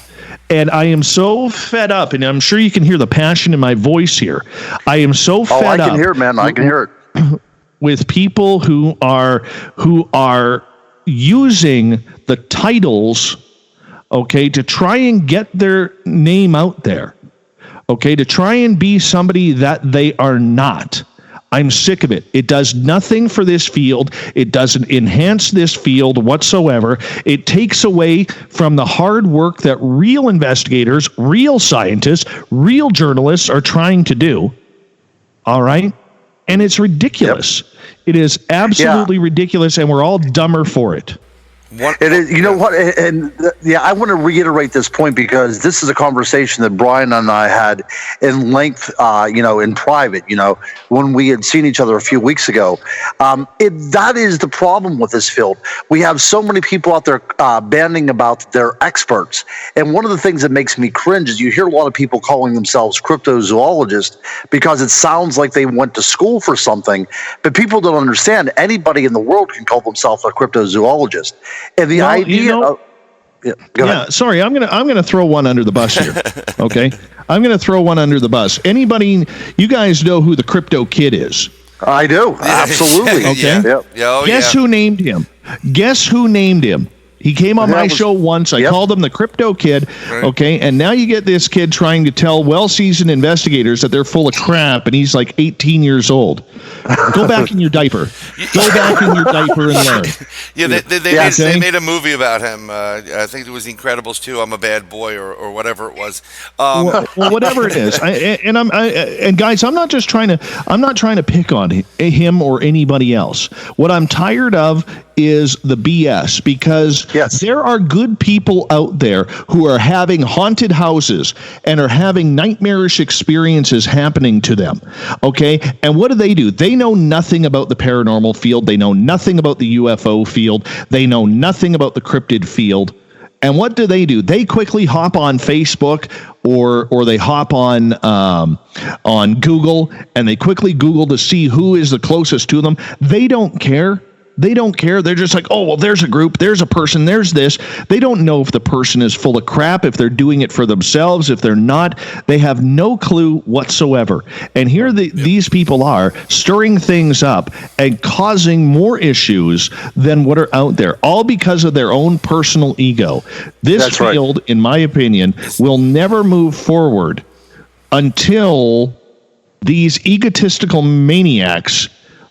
[SPEAKER 2] And I am so fed up, and I'm sure you can hear the passion in my voice here. I am so fed up.
[SPEAKER 3] Oh, I can hear it, man. I can hear it.
[SPEAKER 2] With people who are using the titles, okay, to try and get their name out there. okay, to try and be somebody that they are not. I'm sick of it. It does nothing for this field. It doesn't enhance this field whatsoever. It takes away from the hard work that real investigators, real scientists, real journalists are trying to do. All right? And it's ridiculous. Yep. It is absolutely ridiculous, and we're all dumber for it.
[SPEAKER 3] It is, you know what, and I want to reiterate this point because this is a conversation that Bryan and I had in length, in private, when we had seen each other a few weeks ago. That is the problem with this field. We have so many people out there banding about they're experts. And one of the things that makes me cringe is you hear a lot of people calling themselves cryptozoologists because it sounds like they went to school for something, but people don't understand anybody in the world can call themselves a cryptozoologist. And the idea of
[SPEAKER 2] sorry, I'm gonna throw one under the bus here. Okay, I'm gonna throw one under the bus. Anybody, you guys know who the Crypto Kid is?
[SPEAKER 3] I do, absolutely.
[SPEAKER 2] Okay, Guess who named him? Guess who named him? He came on my show once. I called him the Crypto Kid. Okay, and now you get this kid trying to tell well-seasoned investigators that they're full of crap, and he's like 18 years old. Go back in your diaper. Go back in your diaper and learn.
[SPEAKER 4] They made a movie about him. I think it was Incredibles 2. I'm a Bad Boy, or whatever it was.
[SPEAKER 2] Well, whatever it is, and guys, I'm not trying to pick on him or anybody else. What I'm tired of is the BS, because there are good people out there who are having haunted houses and are having nightmarish experiences happening to them. Okay, and what do? They know nothing about the paranormal field. They know nothing about the UFO field. They know nothing about the cryptid field. And what do? They quickly hop on Facebook or they hop on Google, and they quickly Google to see who is the closest to them. They don't care. They don't care. They're just like, oh, well, there's a group, there's a person, there's this. They don't know if the person is full of crap, if they're doing it for themselves, if they're not. They have no clue whatsoever. And here these people are stirring things up and causing more issues than what are out there, all because of their own personal ego. This field, in my opinion, will never move forward until these egotistical maniacs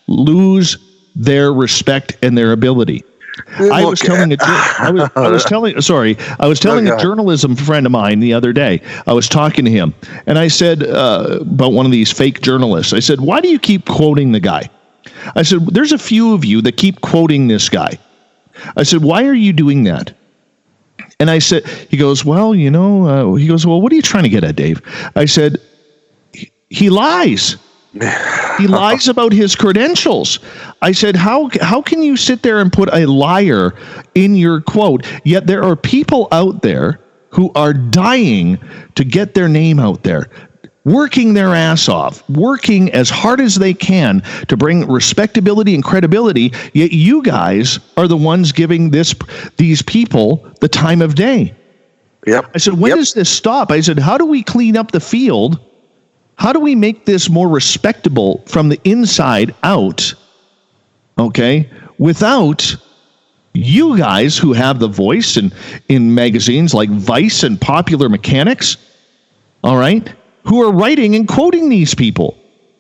[SPEAKER 2] lose their respect and their ability. I was telling a journalism friend of mine the other day. I was talking to him, and I said about one of these fake journalists. I said, "Why do you keep quoting the guy?" I said, "There's a few of you that keep quoting this guy." I said, "Why are you doing that?" And I said, he goes, "Well, well, what are you trying to get at, Dave?" I said, "He lies." He lies about his credentials. I said, how can you sit there and put a liar in your quote, yet there are people out there who are dying to get their name out there, working their ass off, working as hard as they can to bring respectability and credibility, yet you guys are the ones giving these people the time of day.
[SPEAKER 3] Yep.
[SPEAKER 2] I said, when does this stop? I said, how do we clean up the field? How do we make this more respectable from the inside out, okay, without you guys who have the voice in magazines like Vice and Popular Mechanics, all right, who are writing and quoting these people?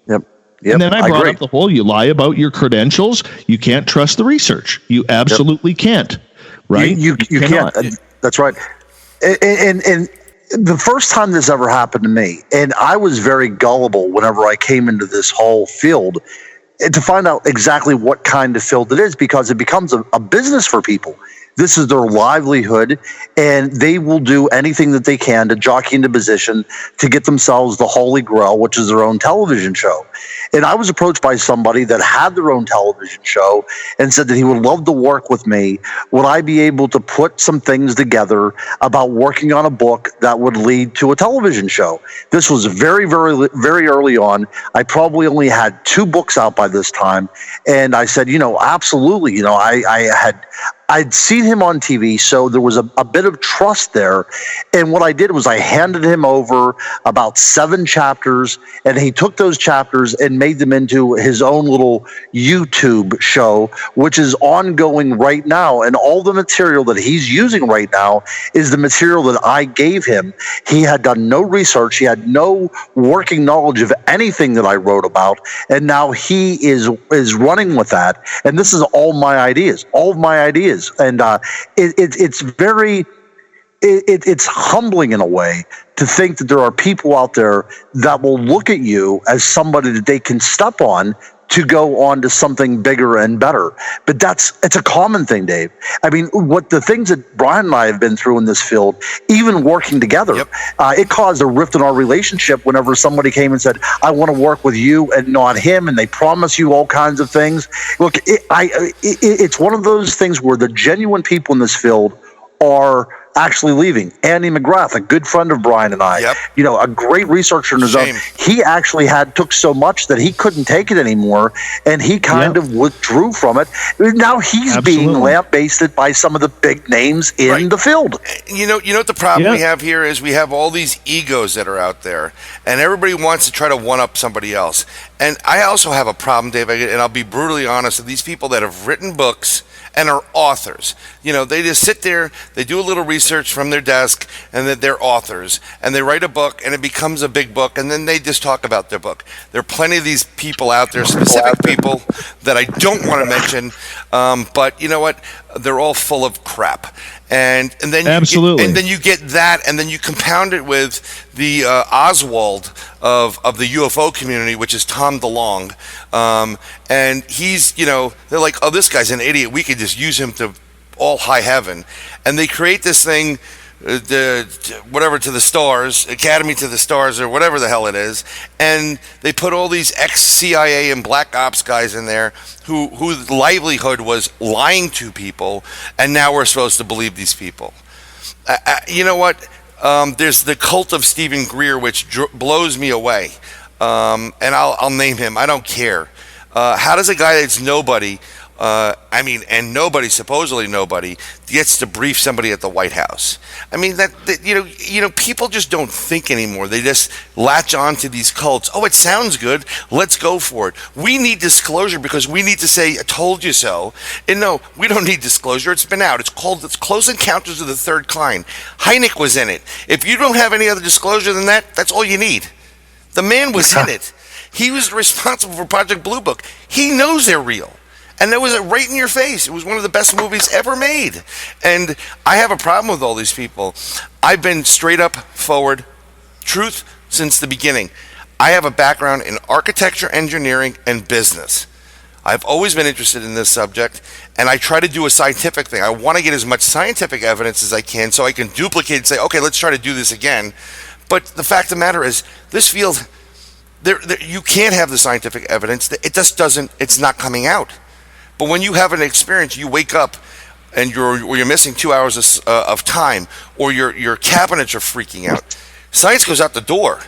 [SPEAKER 3] Yep.
[SPEAKER 2] And then I brought up the whole, you lie about your credentials, you can't trust the research. You absolutely can't, right?
[SPEAKER 3] You can't. That's right. And the first time this ever happened to me, and I was very gullible whenever I came into this whole field, to find out exactly what kind of field it is, because it becomes a business for people. This is their livelihood, and they will do anything that they can to jockey into position to get themselves the Holy Grail, which is their own television show. And I was approached by somebody that had their own television show and said that he would love to work with me. Would I be able to put some things together about working on a book that would lead to a television show? This was very, very, very early on. I probably only had 2 books out by this time. And I said, absolutely. I had I'd seen him on TV, so there was a bit of trust there. And what I did was I handed him over about 7 chapters, and he took those chapters and made them into his own little YouTube show, which is ongoing right now. And all the material that he's using right now is the material that I gave him. He had done no research. He had no working knowledge of anything that I wrote about. And now he is running with that. And this is all my ideas, And it's very, it's humbling in a way to think that there are people out there that will look at you as somebody that they can step on to go on to something bigger and better. But it's a common thing, Dave. I mean, what the things that Bryan and I have been through in this field, even working together, it caused a rift in our relationship whenever somebody came and said, I want to work with you and not him, and they promise you all kinds of things. Look, it's one of those things where the genuine people in this field are actually leaving. Andy McGrath, a good friend of Bryan and I, a great researcher in his own. He actually took so much that he couldn't take it anymore, and he kind of withdrew from it. Now he's being lambasted by some of the big names in the field.
[SPEAKER 4] You know what the problem we have here is we have all these egos that are out there, and everybody wants to try to one-up somebody else. And I also have a problem, Dave, and I'll be brutally honest, with these people that have written books and are authors. They just sit there, they do a little research from their desk, and that they're authors, and they write a book, and it becomes a big book, and then they just talk about their book. There are plenty of these people out there, specific people that I don't want to mention, but you know what? They're all full of crap. And then you get that, and then you compound it with the Oswald of the UFO community, which is Tom DeLonge, and he's they're like, oh, this guy's an idiot. We could just use him to all high heaven, and they create this thing, to the stars, Academy to the Stars, or whatever the hell it is, and they put all these ex-CIA and Black Ops guys in there whose livelihood was lying to people, and now we're supposed to believe these people. You know what? There's the cult of Stephen Greer, which blows me away, and I'll name him. I don't care. How does a guy that's nobody, supposedly nobody, gets to brief somebody at the White House? I mean, people just don't think anymore. They just latch on to these cults. Oh, it sounds good. Let's go for it. We need disclosure because we need to say, I told you so. And no, we don't need disclosure. It's been out. It's Close Encounters of the Third Kind. Hynek was in it. If you don't have any other disclosure than that, that's all you need. The man was in it. He was responsible for Project Blue Book. He knows they're real. And that was right in your face. It was one of the best movies ever made. And I have a problem with all these people. I've been straight up forward truth since the beginning. I have a background in architecture, engineering, and business. I've always been interested in this subject, and I try to do a scientific thing. I want to get as much scientific evidence as I can so I can duplicate and say, okay, let's try to do this again. But the fact of the matter is, this field, you can't have the scientific evidence. It just doesn't, it's not coming out. But when you have an experience, you wake up and you're missing 2 hours of time, or your cabinets are freaking out. Science goes out the door.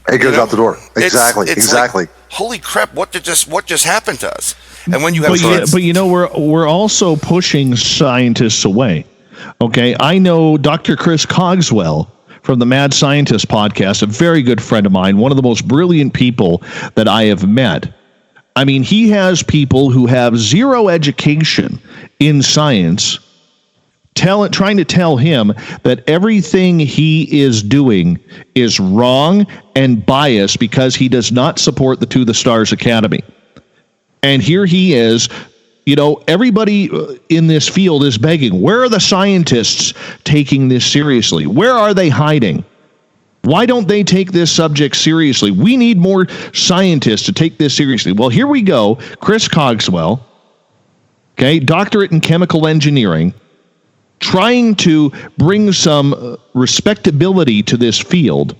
[SPEAKER 3] It goes out the door. Exactly.
[SPEAKER 4] It's like, holy crap! What just happened to us? And when you have,
[SPEAKER 2] we're also pushing scientists away. Okay, I know Dr. Chris Cogswell from the Mad Scientist podcast, a very good friend of mine, one of the most brilliant people that I have met. I mean, he has people who have zero education in science trying to tell him that everything he is doing is wrong and biased because he does not support the To the Stars Academy. And here he is, everybody in this field is begging, where are the scientists taking this seriously? Where are they hiding? Why don't they take this subject seriously? We need more scientists to take this seriously. Well, here we go. Chris Cogswell, doctorate in chemical engineering, trying to bring some respectability to this field.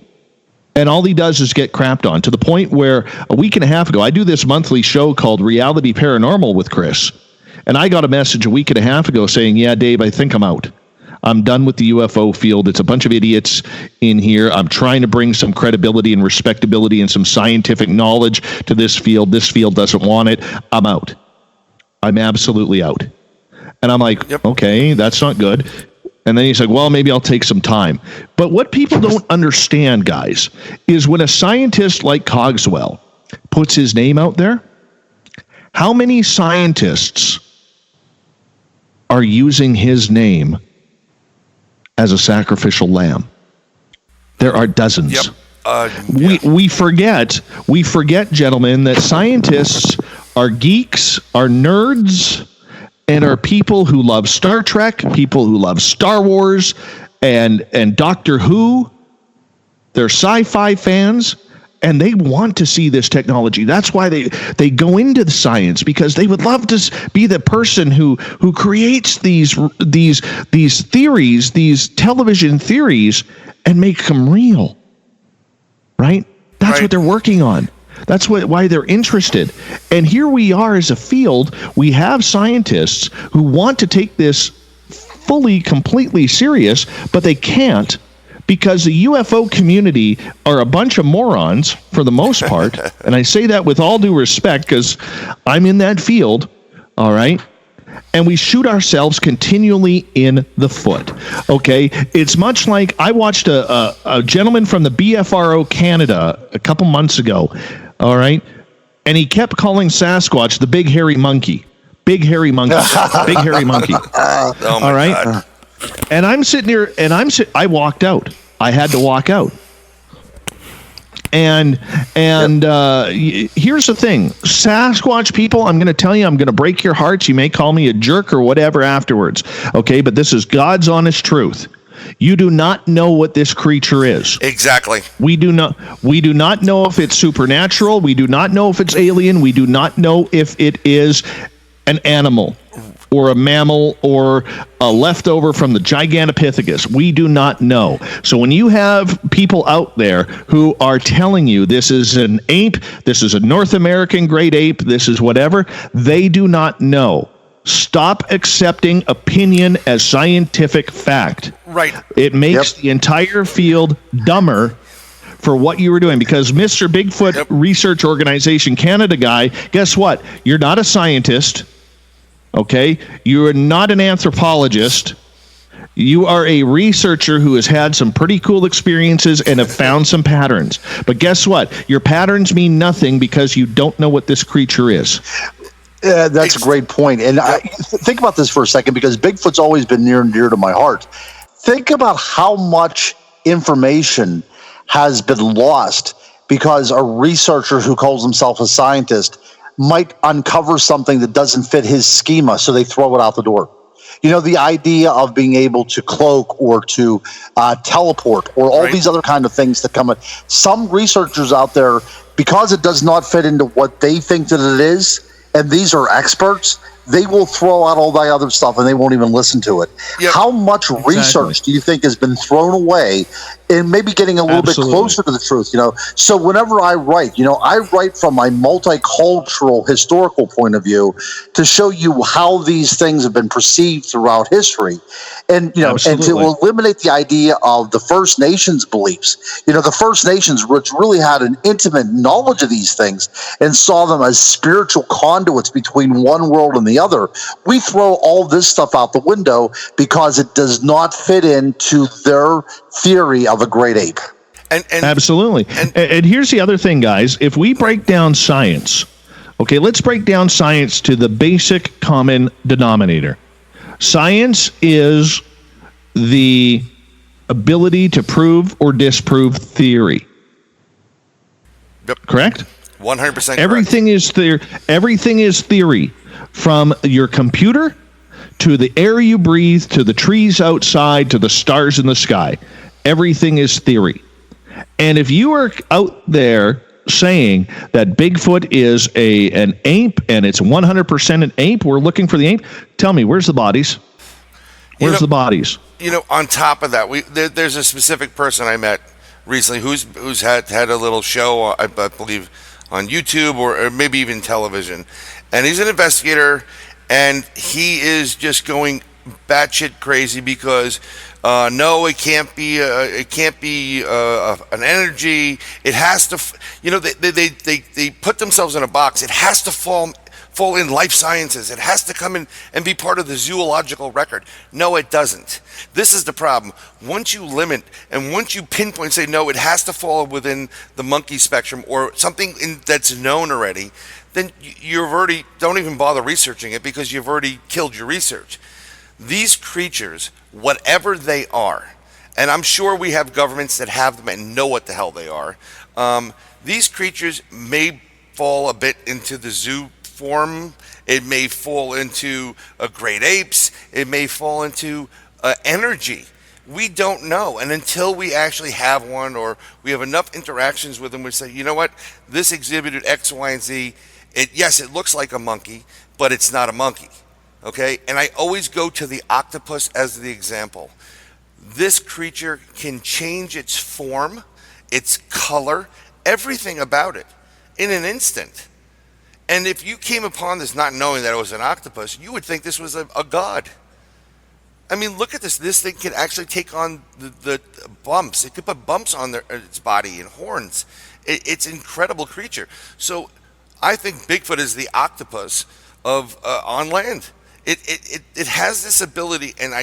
[SPEAKER 2] And all he does is get crapped on, to the point where a week and a half ago, I do this monthly show called Reality Paranormal with Chris. And I got a message a week and a half ago saying, yeah, Dave, I think I'm out. I'm done with the UFO field. It's a bunch of idiots in here. I'm trying to bring some credibility and respectability and some scientific knowledge to this field. This field doesn't want it. I'm out. I'm absolutely out. And I'm like,
[SPEAKER 4] Yep.
[SPEAKER 2] okay, that's not good. And then he's like, well, maybe I'll take some time. But what people don't understand, guys, is when a scientist like Cogswell puts his name out there, how many scientists are using his name as a sacrificial lamb? There are dozens.
[SPEAKER 4] Yep.
[SPEAKER 2] We forget, gentlemen, that scientists are geeks, are nerds, and are people who love Star Trek, people who love Star Wars, and Doctor Who. They're sci-fi fans, and they want to see this technology. That's why they go into the science, because they would love to be the person who creates these theories, these television theories, and make them real. Right? That's
[SPEAKER 4] Right.
[SPEAKER 2] what they're working on. That's why they're interested. And here we are as a field. We have scientists who want to take this fully, completely serious, but they can't, because the UFO community are a bunch of morons for the most part. And I say that with all due respect, because I'm in that field. All right. And we shoot ourselves continually in the foot. Okay, it's much like I watched a gentleman from the BFRO Canada a couple months ago. All right, and he kept calling Sasquatch the big hairy monkey, big hairy monkey, big hairy monkey.
[SPEAKER 4] Oh my
[SPEAKER 2] All right,
[SPEAKER 4] God.
[SPEAKER 2] and I'm sitting here, and I walked out. I had to walk out. And here's the thing, Sasquatch people, I'm going to tell you, I'm going to break your hearts. You may call me a jerk or whatever afterwards, okay? But this is God's honest truth. You do not know what this creature is.
[SPEAKER 4] Exactly.
[SPEAKER 2] We do not know if it's supernatural. We do not know if it's alien. We do not know if it is an animal or a mammal or a leftover from the Gigantopithecus. We do not know. So when you have people out there who are telling you this is an ape, this is a North American great ape, this is whatever, they do not know. Stop accepting opinion as scientific fact.
[SPEAKER 4] Right.
[SPEAKER 2] It makes the entire field dumber for what you were doing, because Mr. Bigfoot Research Organization Canada guy, guess what? You're not a scientist. Okay, you are not an anthropologist. You are a researcher who has had some pretty cool experiences and have found some patterns. But guess what? Your patterns mean nothing because you don't know what this creature is.
[SPEAKER 3] That's a great point. And think about this for a second, because Bigfoot's always been near and dear to my heart. Think about how much information has been lost because a researcher who calls himself a scientist might uncover something that doesn't fit his schema, so they throw it out the door. You know, the idea of being able to cloak or to teleport or all these other kind of things that come in. Some researchers out there, because it does not fit into what they think that it is, and these are experts, they will throw out all that other stuff and they won't even listen to it. Yep. How much research do you think has been thrown away and maybe getting a little bit closer to the truth? You know, so whenever I write, I write from my multicultural historical point of view to show you how these things have been perceived throughout history. And, and to eliminate the idea of the First Nations beliefs. The First Nations, which really had an intimate knowledge of these things and saw them as spiritual conduits between one world and the other. We throw all this stuff out the window because it does not fit into their theory of a great ape.
[SPEAKER 2] And absolutely. And here's the other thing, guys. If we break down science, okay, let's break down science to the basic common denominator. Science is the ability to prove or disprove theory.
[SPEAKER 4] Yep.
[SPEAKER 2] Correct?
[SPEAKER 4] 100%
[SPEAKER 2] Everything is everything is theory, from your computer to the air you breathe to the trees outside to the stars in the sky. Everything is theory. And if you are out there saying that Bigfoot is an ape and it's 100% an ape, we're looking for the ape, tell me, where's the bodies? Where's the bodies?
[SPEAKER 4] On top of that, there's a specific person I met recently who's had a little show, I believe, on YouTube or maybe even television, and he's an investigator, and he is just going batshit crazy because no, it can't be an energy. It has to, they put themselves in a box. It has to fall in life sciences. It has to come in and be part of the zoological record. No, it doesn't. This is the problem. Once you limit and once you pinpoint, say, no, it has to fall within the monkey spectrum or something that's known already, then you've already, don't even bother researching it because you've already killed your research. These creatures, whatever they are, and I'm sure we have governments that have them and know what the hell they are, these creatures may fall a bit into the zoo form. It may fall into a great apes. It may fall into energy. We don't know. And until we actually have one or we have enough interactions with them, we say, you know what, this exhibited X, Y, and Z. Yes, it looks like a monkey, but it's not a monkey. Okay? And I always go to the octopus as the example. This creature can change its form, its color, everything about it in an instant. And if you came upon this not knowing that it was an octopus, you would think this was a god. I mean, look at this. This thing can actually take on the bumps. It could put bumps on its body and horns. It's an incredible creature. So I think Bigfoot is the octopus of on land. It has this ability, and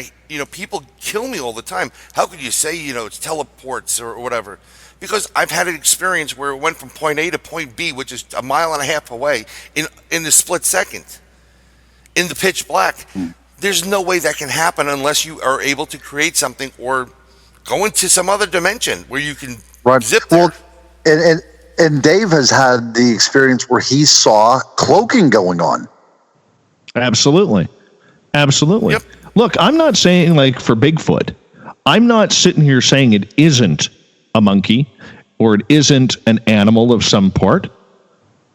[SPEAKER 4] people kill me all the time. How could you say, it's teleports or whatever? Because I've had an experience where it went from point A to point B, which is a mile and a half away, in a split second, in the pitch black. There's no way that can happen unless you are able to create something or go into some other dimension where you can zip there.
[SPEAKER 3] Well, and Dave has had the experience where he saw cloaking going on.
[SPEAKER 2] Absolutely.
[SPEAKER 4] Yep.
[SPEAKER 2] Look, I'm not saying like for Bigfoot, I'm not sitting here saying it isn't a monkey or it isn't an animal of some sort.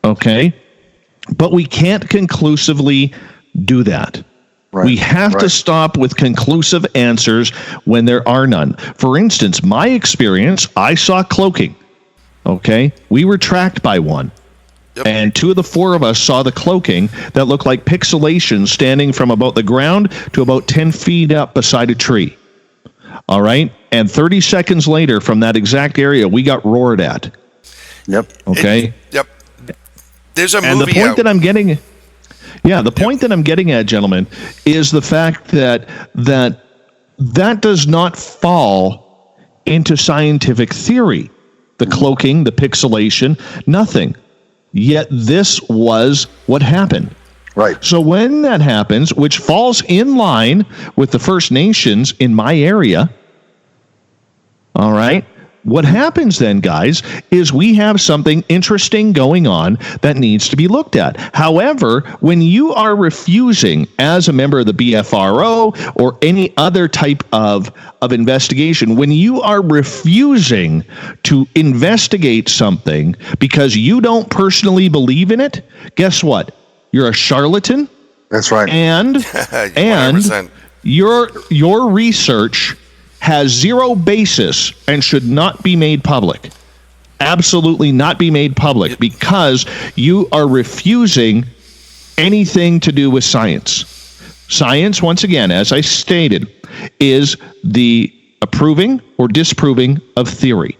[SPEAKER 2] Okay. But we can't conclusively do that. Right. We have to stop with conclusive answers when there are none. For instance, my experience, I saw cloaking. Okay. We were tracked by one. Yep. And two of the four of us saw the cloaking that looked like pixelation standing from about the ground to about 10 feet up beside a tree. All right. And 30 seconds later from that exact area, we got roared at.
[SPEAKER 3] Yep.
[SPEAKER 2] Okay.
[SPEAKER 4] Yep. There's a movie.
[SPEAKER 2] And the point that I'm getting, point that I'm getting at, gentlemen, is the fact that does not fall into scientific theory. The cloaking, the pixelation, nothing. Yet this was what happened.
[SPEAKER 3] Right.
[SPEAKER 2] So when that happens, which falls in line with the First Nations in my area, all right, what happens then, guys, is we have something interesting going on that needs to be looked at. However, when you are refusing as a member of the BFRO or any other type of investigation, when you are refusing to investigate something because you don't personally believe in it, guess what? You're a charlatan.
[SPEAKER 3] That's right.
[SPEAKER 2] And your research has zero basis and should not be made public. Absolutely not be made public because you are refusing anything to do with science. Science, once again, as I stated, is the approving or disproving of theory.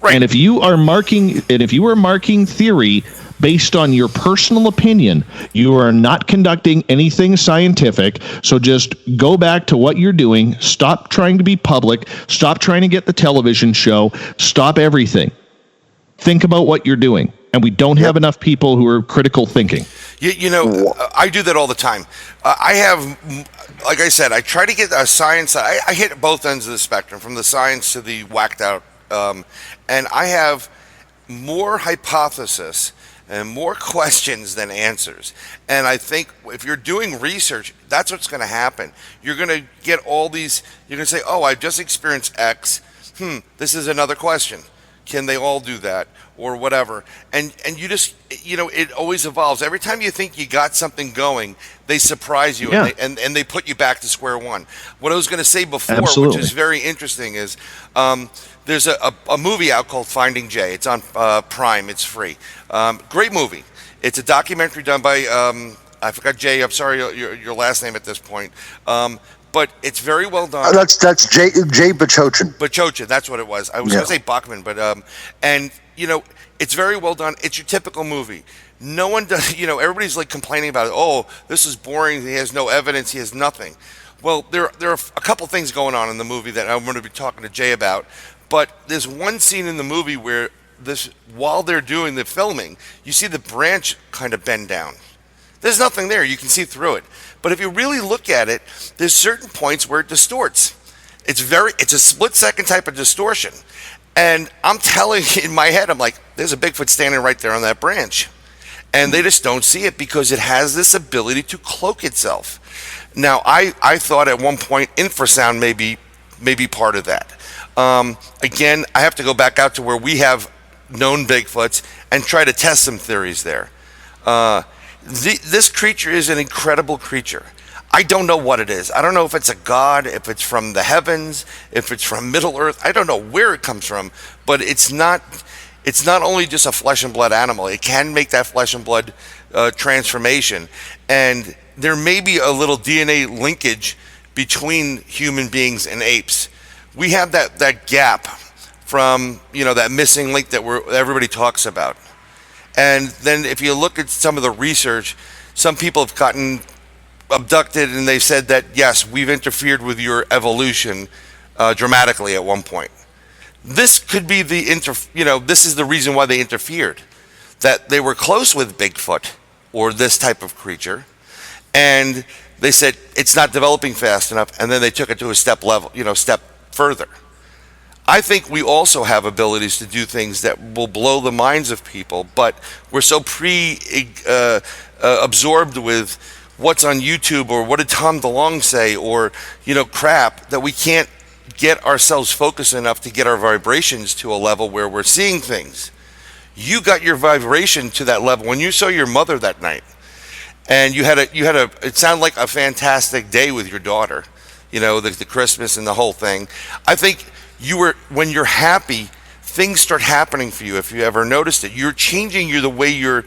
[SPEAKER 2] Right. And if you are marking theory based on your personal opinion, you are not conducting anything scientific. So just go back to what you're doing. Stop trying to be public. Stop trying to get the television show. Stop everything. Think about what you're doing. And we don't have enough people who are critical thinking.
[SPEAKER 4] I do that all the time. I have, like I said, I try to get a science. I hit both ends of the spectrum, from the science to the whacked out. And I have more hypothesis and more questions than answers. And I think if you're doing research, that's what's going to happen. You're going to get all these, you're going to say, oh, I've just experienced X. This is another question. Can they all do that? Or whatever. And you just, it always evolves. Every time you think you got something going, they surprise you and they put you back to square one. What I was going to say before, which is very interesting, is there's a movie out called Finding Jay. It's on Prime. It's free. Great movie. It's a documentary done by, I forgot Jay. I'm sorry, your last name at this point. But it's very well done.
[SPEAKER 3] That's Jay Bachochin.
[SPEAKER 4] Bachochin, that's what it was. I was going to say Bachman, but it's very well done. It's your typical movie. No one does, everybody's like complaining about it. Oh, this is boring. He has no evidence. He has nothing. Well, there are a couple things going on in the movie that I'm going to be talking to Jay about. But there's one scene in the movie where while they're doing the filming, you see the branch kind of bend down. There's nothing there. You can see through it. But if you really look at it, there's certain points where it distorts. It's a split-second type of distortion. And I'm telling you, in my head, I'm like, there's a Bigfoot standing right there on that branch. And they just don't see it because it has this ability to cloak itself. Now, I thought at one point infrasound may be part of that. Again, I have to go back out to where we have known Bigfoots and try to test some theories there. This creature is an incredible creature. I don't know what it is. I don't know if it's a god, if it's from the heavens, if it's from Middle Earth. I don't know where it comes from, but it's not only just a flesh and blood animal. It can make that flesh and blood transformation. And there may be a little DNA linkage between human beings and apes. We have that gap from, that missing link that everybody talks about. And then if you look at some of the research, some people have gotten abducted and they said that, yes, we've interfered with your evolution dramatically at one point. This could be this is the reason why they interfered, that they were close with Bigfoot or this type of creature, and they said it's not developing fast enough, and then they took it to a step further. I think we also have abilities to do things that will blow the minds of people, but we're so absorbed with what's on YouTube or what did Tom DeLonge say or, crap, that we can't get ourselves focused enough to get our vibrations to a level where we're seeing things. You got your vibration to that level when you saw your mother that night, and it sounded like a fantastic day with your daughter, the Christmas and the whole thing. I think when you're happy, things start happening for you. If you ever noticed it, you're changing the way you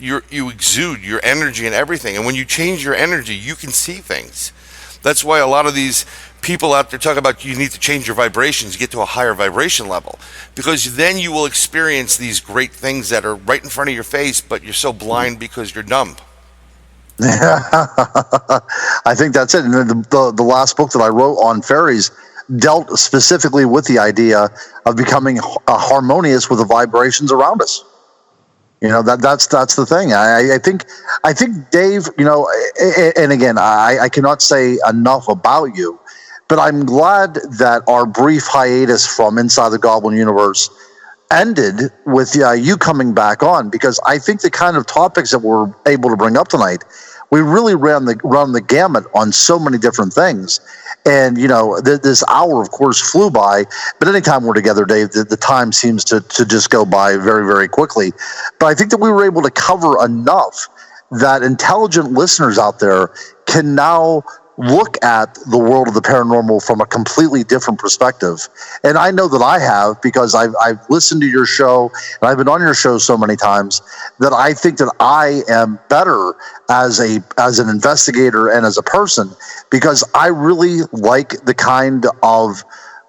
[SPEAKER 4] exude your energy and everything. And when you change your energy, you can see things. That's why a lot of these people out there talk about you need to change your vibrations, get to a higher vibration level, because then you will experience these great things that are right in front of your face, but you're so blind because you're dumb.
[SPEAKER 3] I think that's it. And the last book that I wrote on fairies dealt specifically with the idea of becoming harmonious with the vibrations around us. That's the thing. I think Dave, and again, I cannot say enough about you, but I'm glad that our brief hiatus from Inside the Goblin Universe ended with you coming back on, because I think the kind of topics that we're able to bring up tonight, we really run the gamut on so many different things. And, this hour, of course, flew by. But anytime we're together, Dave, the time seems to just go by very, very quickly. But I think that we were able to cover enough that intelligent listeners out there can now look at the world of the paranormal from a completely different perspective. And I know that I have, because I've listened to your show and I've been on your show so many times, that I think that I am better as an investigator and as a person, because I really like the kind of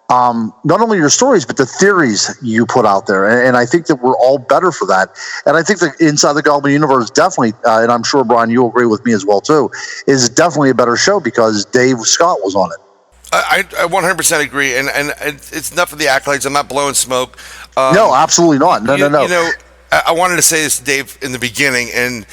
[SPEAKER 3] not only your stories, but the theories you put out there. And I think that we're all better for that. And I think that Inside the Goblin Universe definitely, and I'm sure, Brian, you'll agree with me as well, too, is definitely a better show because Dave Scott was on it.
[SPEAKER 4] I 100% agree. And it's enough of the accolades. I'm not blowing smoke.
[SPEAKER 3] No, absolutely not. No.
[SPEAKER 4] I wanted to say this to Dave in the beginning, and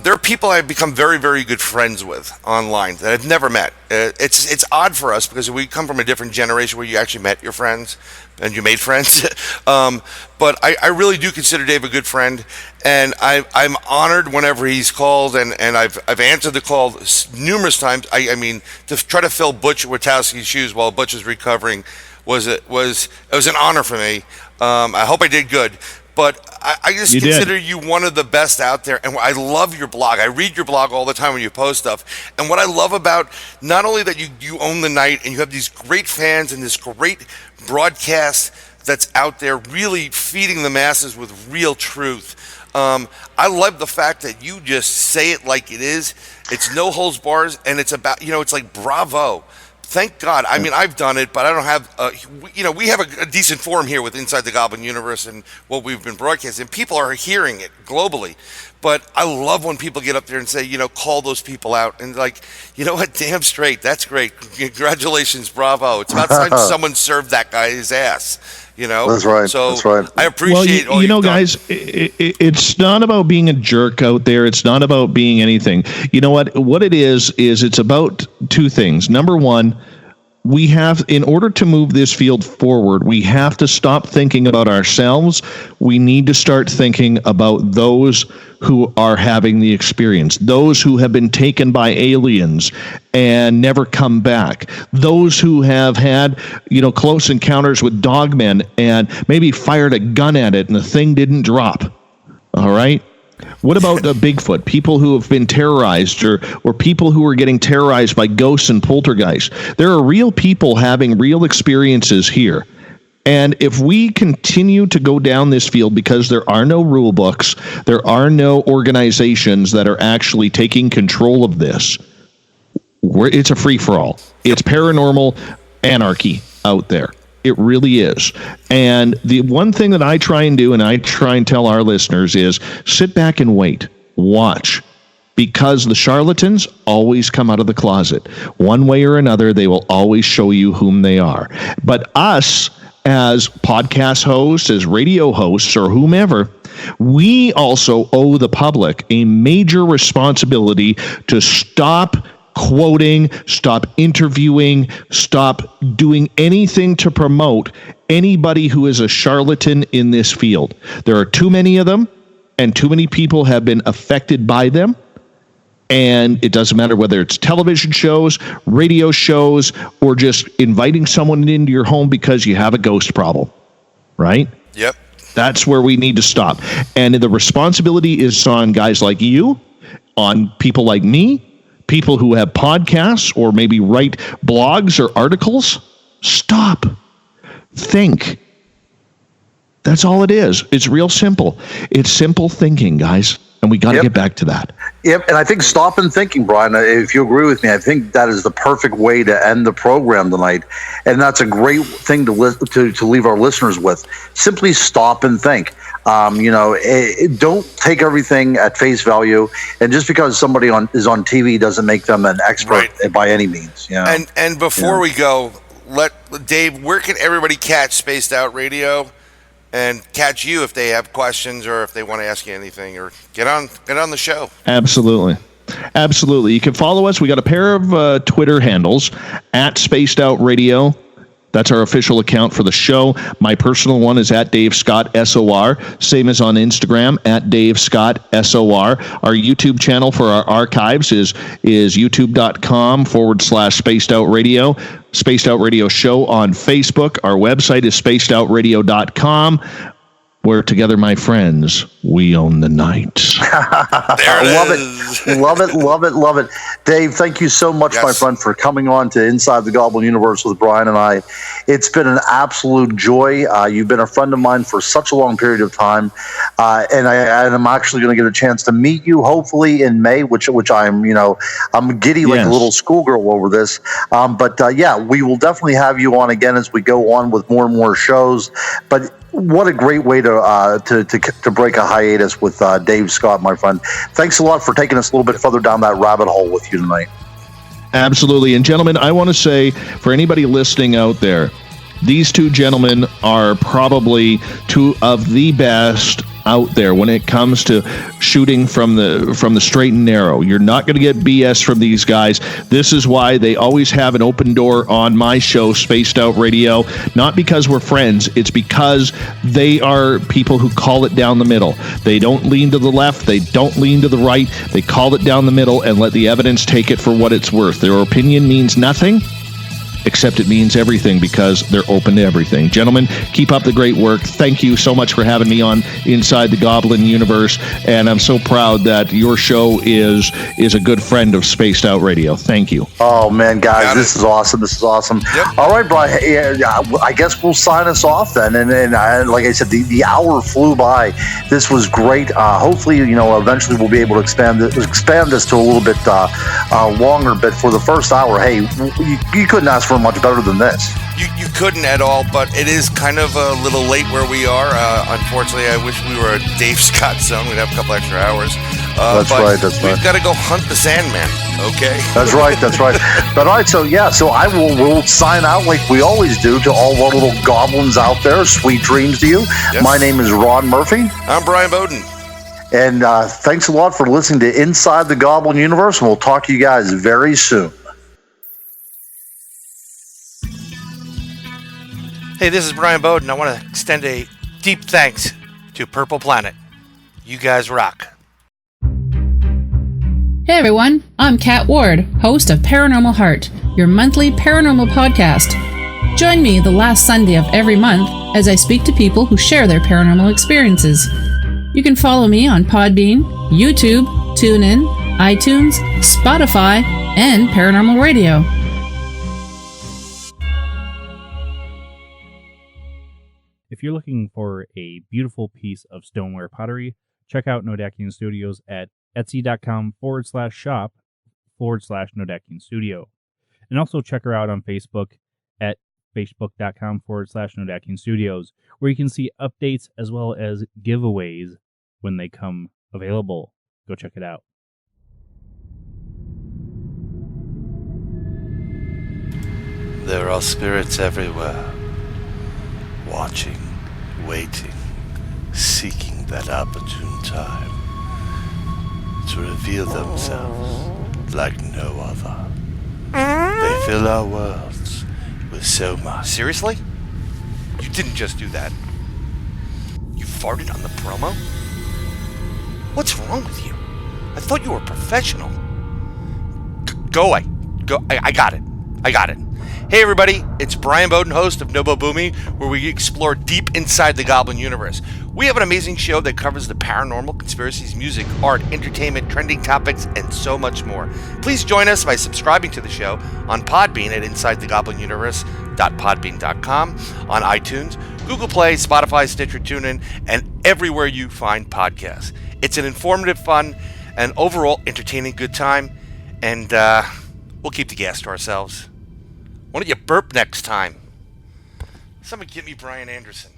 [SPEAKER 4] there are people I've become very, very good friends with online that I've never met. It's odd for us because we come from a different generation where you actually met your friends and you made friends. But I really do consider Dave a good friend, and I'm honored whenever he's called, and I've answered the call numerous times. I mean, to try to fill Butch Witowski's shoes while Butch is recovering was an honor for me. I hope I did good. But I just consider you one of the best out there. And I love your blog. I read your blog all the time when you post stuff. And what I love about not only that you own the night and you have these great fans and this great broadcast that's out there really feeding the masses with real truth. I love the fact that you just say it like it is. It's no holds bars. And it's about, it's like bravo. Thank God. I mean, I've done it, but I don't have, we have a decent forum here with Inside the Goblin Universe and what we've been broadcasting. People are hearing it globally. But I love when people get up there and say, call those people out. And like, you know what? Damn straight. That's great. Congratulations. Bravo. It's about time someone served that guy his ass.
[SPEAKER 3] That's right.
[SPEAKER 4] So
[SPEAKER 3] that's right.
[SPEAKER 4] I appreciate all
[SPEAKER 2] guys, it's not about being a jerk out there. It's not about being anything. You know what it is it's about two things. Number one, we have, in order to move this field forward, we have to stop thinking about ourselves. We need to start thinking about those who are having the experience, those who have been taken by aliens and never come back, those who have had, close encounters with dogmen and maybe fired a gun at it and the thing didn't drop. All right? What about the Bigfoot? People who have been terrorized or people who are getting terrorized by ghosts and poltergeists. There are real people having real experiences here. And if we continue to go down this field because there are no rule books, there are no organizations that are actually taking control of this, it's a free-for-all. It's paranormal anarchy out there. It really is. And the one thing that I try and do, and I try and tell our listeners, is sit back and wait. Watch. Because the charlatans always come out of the closet. One way or another, they will always show you whom they are. But us, as podcast hosts, as radio hosts, or whomever, we also owe the public a major responsibility to stop quoting, stop interviewing, stop doing anything to promote anybody who is a charlatan in this field. There are too many of them, and too many people have been affected by them. And it doesn't matter whether it's television shows, radio shows, or just inviting someone into your home because you have a ghost problem, right?
[SPEAKER 4] Yep.
[SPEAKER 2] That's where we need to stop. And the responsibility is on guys like you, on people like me, people who have podcasts or maybe write blogs or articles. Stop. Think. That's all it is. It's real simple. It's simple thinking, guys. And we got to get back to that.
[SPEAKER 3] Yep, and I think stop and thinking, Brian, if you agree with me, I think that is the perfect way to end the program tonight. And that's a great thing to leave our listeners with. Simply stop and think. Don't take everything at face value. And just because somebody is on TV doesn't make them an expert by any means.
[SPEAKER 4] And before we go, Dave, where can everybody catch Spaced Out Radio? And catch you if they have questions or if they want to ask you anything, or get on the show.
[SPEAKER 2] Absolutely. You can follow us. We got a pair of Twitter handles at Spaced Out Radio. That's our official account for the show. My personal one is at Dave Scott SOR. Same as on Instagram at Dave Scott SOR. Our YouTube channel for our archives is youtube.com/Spaced Out Radio. Spaced Out Radio Show on Facebook. Our website is spacedoutradio.com. We're together, my friends. We own the night.
[SPEAKER 4] There it is.
[SPEAKER 3] Love it. Dave, thank you so much, my friend, for coming on to Inside the Goblin Universe with Bryan and I. It's been an absolute joy. You've been a friend of mine for such a long period of time, and I'm actually going to get a chance to meet you hopefully in May, which I'm giddy like a little schoolgirl over this. But we will definitely have you on again as we go on with more and more shows. But what a great way to break a hiatus with Dave Scott, my friend. Thanks a lot for taking us a little bit further down that rabbit hole with you tonight.
[SPEAKER 2] Absolutely. And gentlemen, I want to say, for anybody listening out there, these two gentlemen are probably two of the best out there when it comes to shooting from the straight and narrow. You're not going to get BS from these guys. This is why they always have an open door on my show, Spaced Out Radio. Not because we're friends. It's because they are people who call it down the middle. They don't lean to the left. They don't lean to the right. They call it down the middle and let the evidence take it for what it's worth. Their opinion means nothing, except it means everything because they're open to everything. Gentlemen, keep up the great work. Thank you so much for having me on Inside the Goblin Universe, and I'm so proud that your show is a good friend of Spaced Out Radio. Thank you.
[SPEAKER 3] Oh, man, guys, this is awesome. Yep. All right, Brian, I guess we'll sign us off then. And like I said, the hour flew by. This was great. Hopefully, eventually we'll be able to expand this to a little bit longer, but for the first hour, hey, you couldn't ask for much better than this.
[SPEAKER 4] You couldn't at all, but it is kind of a little late where we are. Unfortunately, I wish we were a Dave Scott zone. We'd have a couple extra hours.
[SPEAKER 3] That's right.
[SPEAKER 4] We've got to go hunt the Sandman, okay?
[SPEAKER 3] That's right. But all right, so I will sign out like we always do to all our little goblins out there. Sweet dreams to you.
[SPEAKER 4] Yes.
[SPEAKER 3] My name is Ron Murphy.
[SPEAKER 4] I'm Bryan Bowden.
[SPEAKER 3] And thanks a lot for listening to Inside the Goblin Universe, and we'll talk to you guys very soon.
[SPEAKER 4] Hey, this is Bryan Bowden. I want to extend a deep thanks to Purple Planet. You guys rock.
[SPEAKER 5] Hey everyone, I'm Kat Ward, host of Paranormal Heart, your monthly paranormal podcast. Join me the last Sunday of every month as I speak to people who share their paranormal experiences. You can follow me on Podbean, YouTube, TuneIn, iTunes, Spotify, and Paranormal Radio.
[SPEAKER 6] If you're looking for a beautiful piece of stoneware pottery, check out Nodakian Studios at etsy.com/shop/Nodakian Studio. And also check her out on Facebook at facebook.com/Nodakian Studios, where you can see updates as well as giveaways when they come available. Go check it out.
[SPEAKER 4] There are spirits everywhere, watching, waiting, seeking that opportune time to reveal themselves like no other. They fill our worlds with so much. Seriously? You didn't just do that. You farted on the promo? What's wrong with you? I thought you were professional. Go away. Go. I got it. Hey everybody, it's Bryan Bowden, host of Nobo Boomy, where we explore deep inside the Goblin Universe. We have an amazing show that covers the paranormal, conspiracies, music, art, entertainment, trending topics, and so much more. Please join us by subscribing to the show on Podbean at InsideTheGoblinUniverse.podbean.com, on iTunes, Google Play, Spotify, Stitcher, TuneIn, and everywhere you find podcasts. It's an informative, fun, and overall entertaining good time, and we'll keep the gas to ourselves. Why don't you burp next time? Someone get me Brian Anderson.